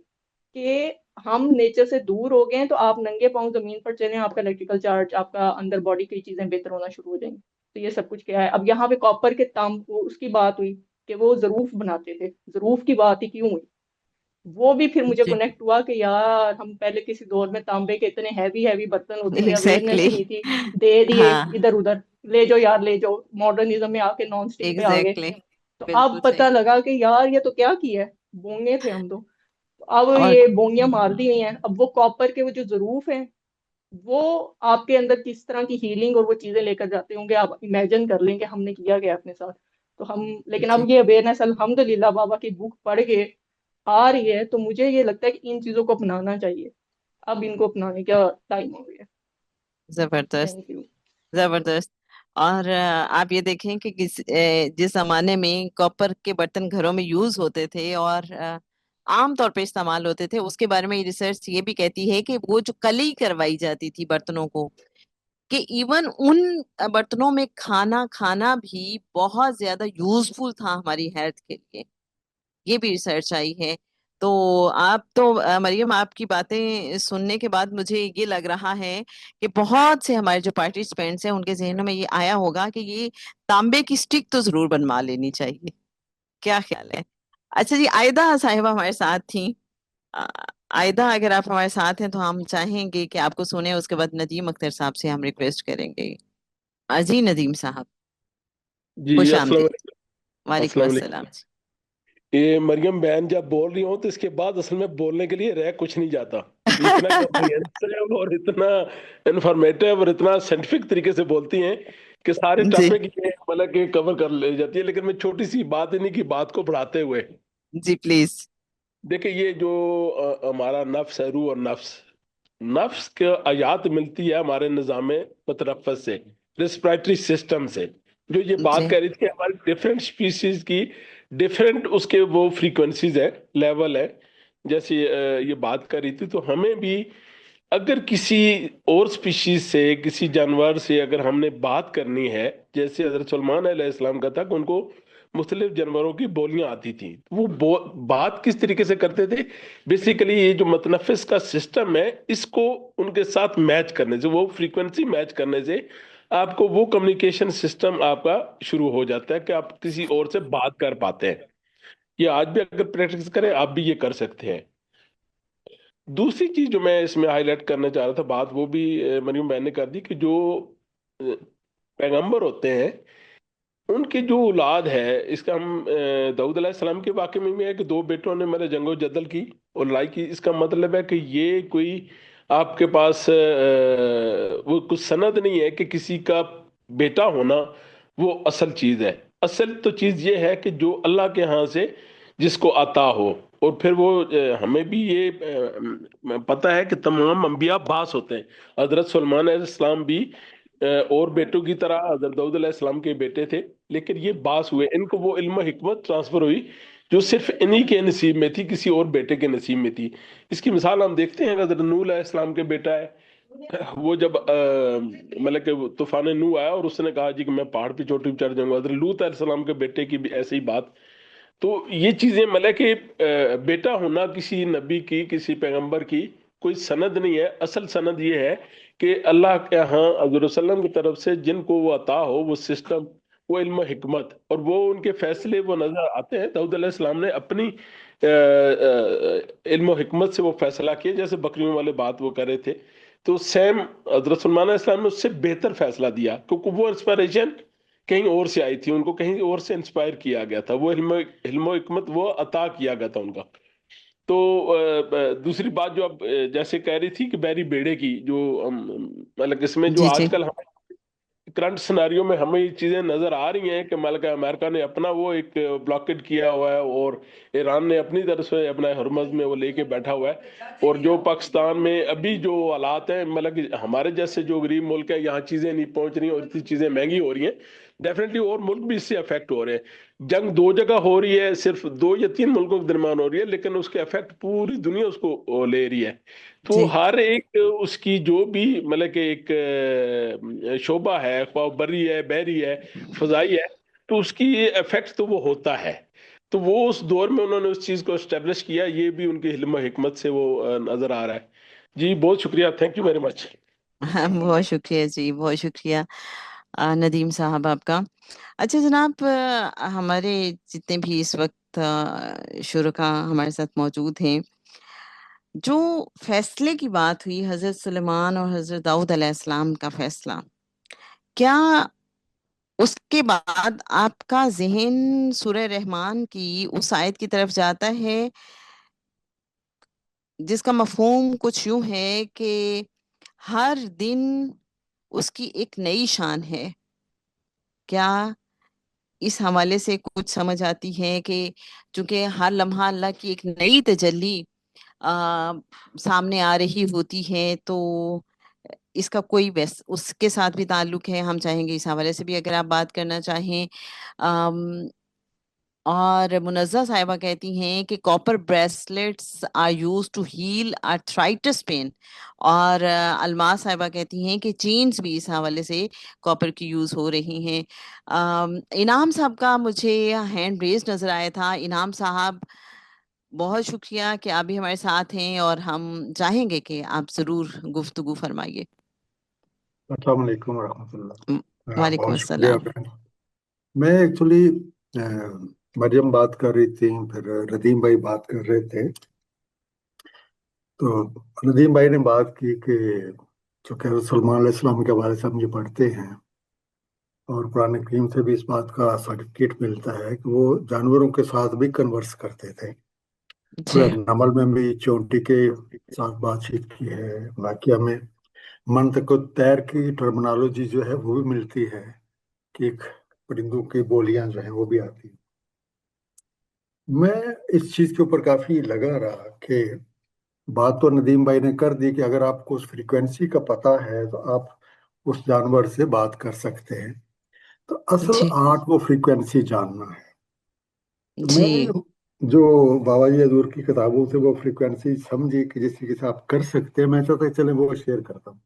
J: کہ ہم نیچر سے دور ہو گئے ہیں، تو آپ ننگے پاؤں زمین پر چلیں، آپ کا الیکٹریکل چارج، آپ کا اندر باڈی کی چیزیں بہتر ہونا شروع ہو جائیں گی۔ تو یہ سب کچھ کیا ہے، اب یہاں پہ کاپر کے اس کی بات ہوئی کہ وہ ظروف بناتے تھے، ظروف کی بات ہی کیوں ہوئی، وہ بھی پھر مجھے
B: جی
J: کنیکٹ ہوا کہ یار ہم پہلے کسی دور میں تانبے کے اتنے ہیوی برتن ہوتے تھے، اویئرنیس
B: ایگزیکٹلی
J: ہی نہیں تھی، دے دیے
B: ہاں
J: ادھر ادھر، لے جاؤ یار لے جاؤ، ماڈرنزم میں آ کے نان اسٹک پہ آ گئے۔
B: ایگزیکٹلی
J: تو اب
B: بالکل صحیح۔
J: پتہ لگا کہ یار یہ تو کیا ہے، بونگے تھے ہم تو، اب
B: اور
J: یہ بونگیاں مار دی گئی ہیں۔ اب وہ کاپر کے وہ جو ظروف ہیں وہ آپ کے اندر کس طرح کی ہیلنگ اور وہ چیزیں لے کر جاتے ہوں گے، آپ امیجن کر لیں کہ ہم نے کیا گیا اپنے ساتھ۔ تو ہم لیکن
B: جی
J: اب یہ اویئرنیس الحمدللہ بابا کی بک پڑھ کے آ رہی ہے، تو مجھے یہ لگتا ہے کہ ان چیزوں کو اپنانا چاہیے، اب ان کو اپنانے کا ٹائم ہو گیا۔
B: زبردست
J: تھینک یو۔
B: زبردست۔ اور آپ یہ دیکھیں کہ جس زمانے میں کاپر کے برتن گھروں میں یوز ہوتے تھے اور عام طور پہ استعمال ہوتے تھے، اس کے بارے میں ریسرچ یہ بھی کہتی ہے کہ وہ جو کلی کروائی جاتی تھی برتنوں کو، کہ ایون ان برتنوں میں کھانا کھانا بھی بہت زیادہ یوزفل تھا ہماری ہیلتھ کے لیے، یہ بھی ریسرچ آئی ہے۔ تو آپ تو مریم، آپ کی باتیں سننے کے بعد مجھے یہ لگ رہا ہے کہ بہت سے ہمارے جو پارٹیسپینٹس ہیں ان کے ذہنوں میں یہ آیا ہوگا کہ یہ تانبے کی سٹک تو ضرور بنوا لینی چاہیے۔ کیا خیال ہے؟ اچھا جی، عائدہ صاحبہ ہمارے ساتھ تھیں۔ عائدہ اگر آپ ہمارے ساتھ ہیں تو ہم چاہیں گے کہ آپ کو سنیں، اس کے بعد ندیم اختر صاحب سے ہم ریکویسٹ کریں گے۔ جی ندیم صاحب،
K: جی
B: خوش
K: السلام
B: آمدید۔
K: علیکم۔
B: وعلیکم
K: السلام علیکم۔
B: السلام جی۔
K: یہ مریم بہن جب بول رہی ہوں تو اس کے بعد اصل میں بولنے کے لیے رہ کچھ نہیں جاتا، یہ اتنا کمپریہنسو اور اتنا انفارمیٹو اور اتنا سائنٹیفک طریقے سے بولتی ہیں کہ سارے
B: جی
K: ٹاپک یہ مطلب کہ کور کر لے جاتی ہے۔ لیکن میں چھوٹی سی بات انہیں کی بات کو بڑھاتے ہوئے،
B: جی پلیز۔
K: دیکھیں یہ جو ہمارا نفس ہے، روح اور نفس کے آیات ملتی ہے ہمارے نظام متنفس سے، ریسپریٹری سسٹم سے، جو یہ
B: جی
K: بات کہہ رہی تھی کہ ہماری ڈفرینٹ سپیسیز کی ڈفرینٹ اس کے وہ فریکوینسیز ہے، لیول ہے، جیسے یہ بات کر رہی تھی، تو ہمیں بھی اگر کسی اور سپیشیز سے، کسی جانور سے اگر ہم نے بات کرنی ہے، جیسے حضرت سلمان علیہ السلام کا تھا کہ ان کو مختلف جانوروں کی بولیاں آتی تھیں، وہ بات کس طریقے سے کرتے تھے؟ بیسیکلی یہ جو متنفس کا سسٹم ہے، اس کو ان کے ساتھ میچ کرنے سے، وہ فریکوینسی میچ کرنے سے آپ کو وہ کمیونیکیشن سسٹم آپ کا شروع ہو جاتا ہے کہ آپ کسی اور سے بات کر پاتے ہیں۔ یہ آج بھی اگر پریکٹس کریں آپ بھی یہ کر سکتے ہیں۔ دوسری چیز جو میں اس میں ہائی لائٹ کرنا چاہ رہا تھا، بات وہ بھی مریم بہن نے کر دی کہ جو پیغمبر ہوتے ہیں ان کی جو اولاد ہے، اس کا ہم داؤد علیہ السلام کے واقعے میں بھی ہے کہ دو بیٹوں نے میرے جنگ و جدل کی اور لڑائی کی، اس کا مطلب ہے کہ یہ کوئی آپ کے پاس وہ کچھ سند نہیں ہے کہ کسی کا بیٹا ہونا وہ اصل چیز ہے۔ اصل تو چیز یہ ہے کہ جو اللہ کے ہاں سے جس کو عطا ہو، اور پھر وہ ہمیں بھی یہ پتہ ہے کہ تمام انبیاء باس ہوتے ہیں، حضرت سلمان علیہ السلام بھی اور بیٹوں کی طرح حضرت داؤد علیہ السلام کے بیٹے تھے، لیکن یہ باس ہوئے، ان کو وہ علم و حکمت ٹرانسفر ہوئی جو صرف انہی کے نصیب میں تھی، کسی اور بیٹے کے نصیب میں تھی۔ اس کی مثال ہم دیکھتے ہیں، حضرت نوح علیہ السلام کے بیٹا ہے، وہ جب مطلب کہ طوفان نوح آیا اور اس نے کہا جی کہ میں پہاڑ پہ چوٹی پہ چڑھ جاؤں گا، حضرت لوط علیہ السلام کے بیٹے کی بھی ایسے ہی بات۔ تو یہ چیزیں مطلب کہ بیٹا ہونا کسی نبی کی، کسی پیغمبر کی کوئی سند نہیں ہے، اصل سند یہ ہے کہ اللہ کے ہاں حضور وسلم کی طرف سے جن کو وہ عطا ہو، وہ سسٹم، وہ علم و حکمت، اور وہ ان کے فیصلے وہ نظر آتے ہیں۔ داؤد علیہ السلام نے اپنی علم و حکمت سے وہ فیصلہ کیا، جیسے بکریوں والے بات وہ کر رہے تھے، تو سیم حضرت سلمان علیہ السلام نے اس سے بہتر فیصلہ دیا، کیونکہ وہ انسپائریشن کہیں اور سے آئی تھی، ان کو کہیں اور سے انسپائر کیا گیا تھا، وہ علم و حکمت وہ عطا کیا گیا تھا ان کا۔ تو دوسری بات جو اب جیسے کہہ رہی تھی کہ بیری بیڑے کی، جو مطلب اس میں جو
B: جی
K: آج
B: جی
K: کل ہم کرنٹ سناریوں میں ہمیں یہ چیزیں نظر آ رہی ہیں کہ ملکہ امریکہ نے اپنا وہ ایک بلاکٹ کیا ہوا ہے، اور ایران نے اپنی طرف سے اپنا ہرمز میں وہ لے کے بیٹھا ہوا ہے، اور جو پاکستان میں ابھی جو حالات ہیں، مطلب کہ ہمارے جیسے جو غریب ملک ہے یہاں چیزیں نہیں پہنچ رہی ہیں اور اتنی چیزیں مہنگی ہو رہی ہیں، ڈیفینیٹلی اور ملک بھی اس سے افیکٹ ہو رہے ہیں۔ جنگ دو جگہ ہو رہی ہے، صرف 2 یا 3 ملکوں کے درمیان ہو رہی ہے، لیکن اس کے افیکٹ پوری دنیا اس کو لے رہی ہے۔ تو
B: جی
K: ہر ایک اس کی جو بھی مطلب کہ ایک شعبہ ہے، خواہ بری ہے، بحری ہے، فضائی ہے، تو اس کی افیکٹ تو وہ ہوتا ہے۔ تو وہ اس دور میں انہوں نے اس چیز کو اسٹیبلش کیا، یہ بھی ان کی علم و حکمت سے وہ نظر آ رہا ہے۔ جی بہت شکریہ، تھینک یو ویری مچ۔
B: بہت شکریہ جی، بہت شکریہ ندیم صاحب آپ کا۔ اچھا جناب، ہمارے جتنے بھی اس وقت شرکا ہمارے ساتھ موجود ہیں، جو فیصلے کی بات ہوئی حضرت سلیمان اور حضرت داؤد علیہ السلام کا فیصلہ، کیا اس کے بعد آپ کا ذہن سورہ رحمان کی اس آیت کی طرف جاتا ہے جس کا مفہوم کچھ یوں ہے کہ ہر دن اس کی ایک نئی شان ہے؟ کیا اس حوالے سے کچھ سمجھ آتی ہے کہ چونکہ ہر لمحہ اللہ کی ایک نئی تجلی سامنے آ رہی ہوتی ہے، تو اس کا کوئی اس کے ساتھ بھی تعلق ہے؟ ہم چاہیں گے اس حوالے سے بھی اگر آپ بات کرنا چاہیں۔ اور منزہ صاحبہ کہتی ہیں کہ copper bracelets are used to heal arthritis pain, اور الماس صاحبہ کہتی ہیں کہ چینز بھی اس حوالے سے کاپر کی یوز ہو رہی ہیں۔ انعام صاحب کا مجھے ہینڈ ریز نظر آیا تھا۔ انعام صاحب بہت شکریہ کہ آپ بھی ہمارے ساتھ ہیں، اور ہم چاہیں گے کہ آپ ضرور گفتگو فرمائیے۔
L: السلام علیکم ورحمۃ اللہ۔
B: وعلیکم
L: بہت شکریہ
B: السلام۔
L: بہن۔ میں ایکچولی مریم بات کر رہی تھی، پھر ندیم بھائی بات کر رہے تھے، تو ندیم بھائی نے بات کی کہ چونکہ سلمان علیہ السلام کے حوالے سے ہم یہ پڑھتے ہیں، اور قرآن کریم سے بھی اس بات کا سرٹیفکیٹ ملتا ہے کہ وہ جانوروں کے ساتھ بھی کنورس کرتے تھے۔
B: جی
L: نمل میں بھی چونٹی کے ساتھ بات چیت کی ہے، واقعہ میں منطق و تیر کی ٹرمنالوجی جو ہے وہ بھی ملتی ہے کہ ایک پرندوں کی بولیاں جو ہیں وہ بھی آتی ہیں۔ میں اس چیز کے اوپر کافی لگا رہا کہ بات تو ندیم بھائی نے کر دی کہ اگر آپ کو اس فریکوینسی کا پتہ ہے تو آپ اس جانور سے بات کر سکتے ہیں، تو اصل
B: جی
L: آرٹ وہ فریکوینسی جاننا ہے۔ تو میں نے
B: جی
L: جو بابا جی حضور کی کتابوں سے وہ فریکوینسی سمجھی کہ جس طریقے سے آپ کر سکتے ہیں، میں چاہتا ہوں چلیں وہ شیئر کرتا ہوں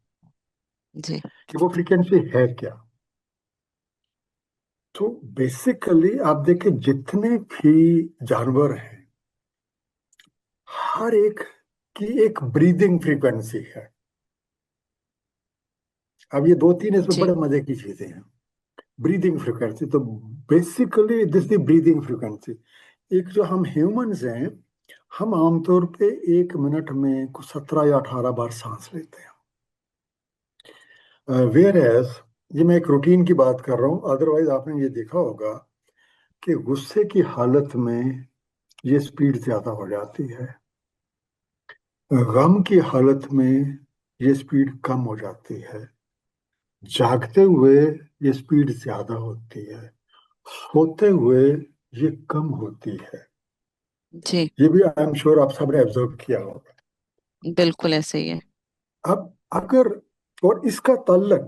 B: جی
L: کہ وہ فریکوینسی ہے کیا۔ تو بیسیکلی آپ دیکھیں جتنے بھی جانور ہیں، ہر ایک کی ایک بریدنگ فریکوینسی ہے۔ اب یہ 2-3 اس میں
B: جی
L: بڑے مزے کی چیزیں ہیں۔ بریدنگ فریکوینسی، تو basically this the breathing frequency. ایک جو ہم ہیومنز ہیں، ہم عام طور پہ 1 منٹ میں 17 یا 18 بار سانس لیتے ہیں، ویئر ایز یہ میں ایک روٹین کی بات کر رہا ہوں، ادروائز آپ نے یہ دیکھا ہوگا کہ غصے کی حالت میں یہ سپیڈ زیادہ ہو جاتی ہے، غم کی حالت میں یہ سپیڈ کم ہو جاتی ہے، جاگتے ہوئے یہ سپیڈ زیادہ ہوتی ہے، سوتے ہوئے یہ کم ہوتی ہے۔
B: جی
L: یہ بھی آئی ایم شور آپ سب نے آبزرو کیا ہوگا۔
B: بالکل ایسے ہی ہے۔
L: اب اگر اور اس کا تعلق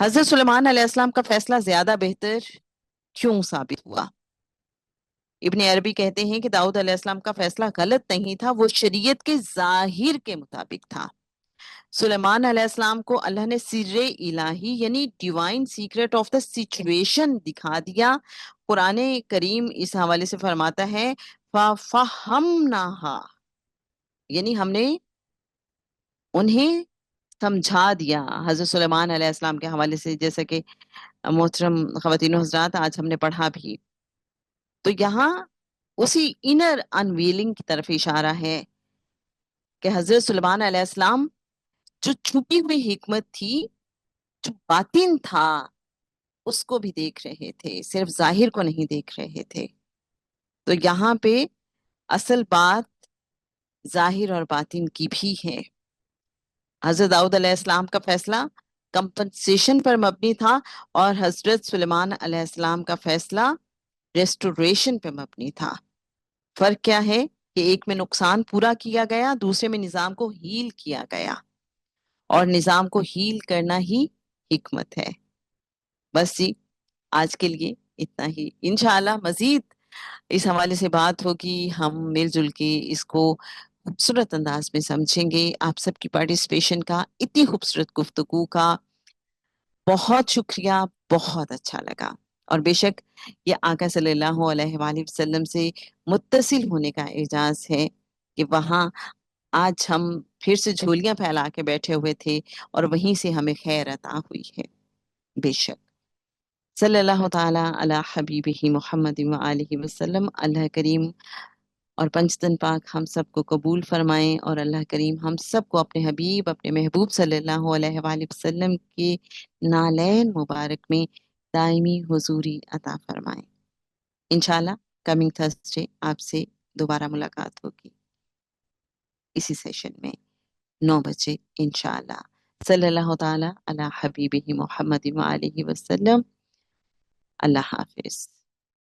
B: حضرت سلیمان علیہ السلام کا فیصلہ زیادہ بہتر کیوں ثابت ہوا؟ ابن عربی کہتے ہیں کہ داؤد علیہ السلام کا فیصلہ غلط نہیں تھا، وہ شریعت کے ظاہر کے مطابق تھا۔ سلیمان علیہ السلام کو اللہ نے سر الہی یعنی divine secret of the situation دکھا دیا۔ قرآن کریم اس حوالے سے فرماتا ہے فَفَهَّمْنَاهَا، یعنی ہم نے انہیں سمجھا دیا۔ حضرت سلیمان علیہ السلام کے حوالے سے جیسا کہ محترم خواتین و حضرات آج ہم نے پڑھا بھی، تو یہاں اسی انر انویلنگ کی طرف اشارہ ہے کہ حضرت سلیمان علیہ السلام جو چھپی ہوئی حکمت تھی، جو باطن تھا، اس کو بھی دیکھ رہے تھے، صرف ظاہر کو نہیں دیکھ رہے تھے۔ تو یہاں پہ اصل بات ظاہر اور باطن کی بھی ہے۔ حضرت داؤد علیہ السلام کا فیصلہ کمپنسیشن پر مبنی تھا اور حضرت سلیمان علیہ السلام کا فیصلہ ریسٹوریشن پہ مبنی تھا۔ فرق کیا ہے کہ ایک میں نقصان پورا کیا گیا، دوسرے میں نظام کو ہیل کیا گیا، اور نظام کو ہیل کرنا ہی حکمت ہے۔ بس جی آج کے لیے اتنا ہی، انشاءاللہ مزید اس حوالے سے بات ہوگی، ہم مل جل کے اس کو خوبصورت انداز میں سمجھیں گے۔ آپ سب کی پارٹیسپیشن کا، اتنی خوبصورت گفتگو کا بہت شکریہ، بہت اچھا لگا، اور بے شک یہ آقا صلی اللہ علیہ وآلہ وسلم سے متصل ہونے کا اعزاز ہے کہ وہاں آج ہم پھر سے جھولیاں پھیلا کے بیٹھے ہوئے تھے اور وہیں سے ہمیں خیر عطا ہوئی ہے۔ بے شک صلی اللہ تعالی علی حبیبہ محمد وآلہ وسلم۔ اللہ کریم اور پنجتن پاک ہم سب کو قبول فرمائیں، اور اللہ کریم ہم سب کو اپنے حبیب، اپنے محبوب صلی اللہ علیہ وآلہ وسلم کے نالین مبارک میں دائمی حضوری عطا فرمائیں۔ انشاءاللہ کمنگ تھرسڈے آپ سے دوبارہ ملاقات ہوگی اسی سیشن میں 9 بجے انشاءاللہ۔ صلی اللہ تعالی علی حبیبہ محمد وآلہ وسلم۔ اللہ حافظ۔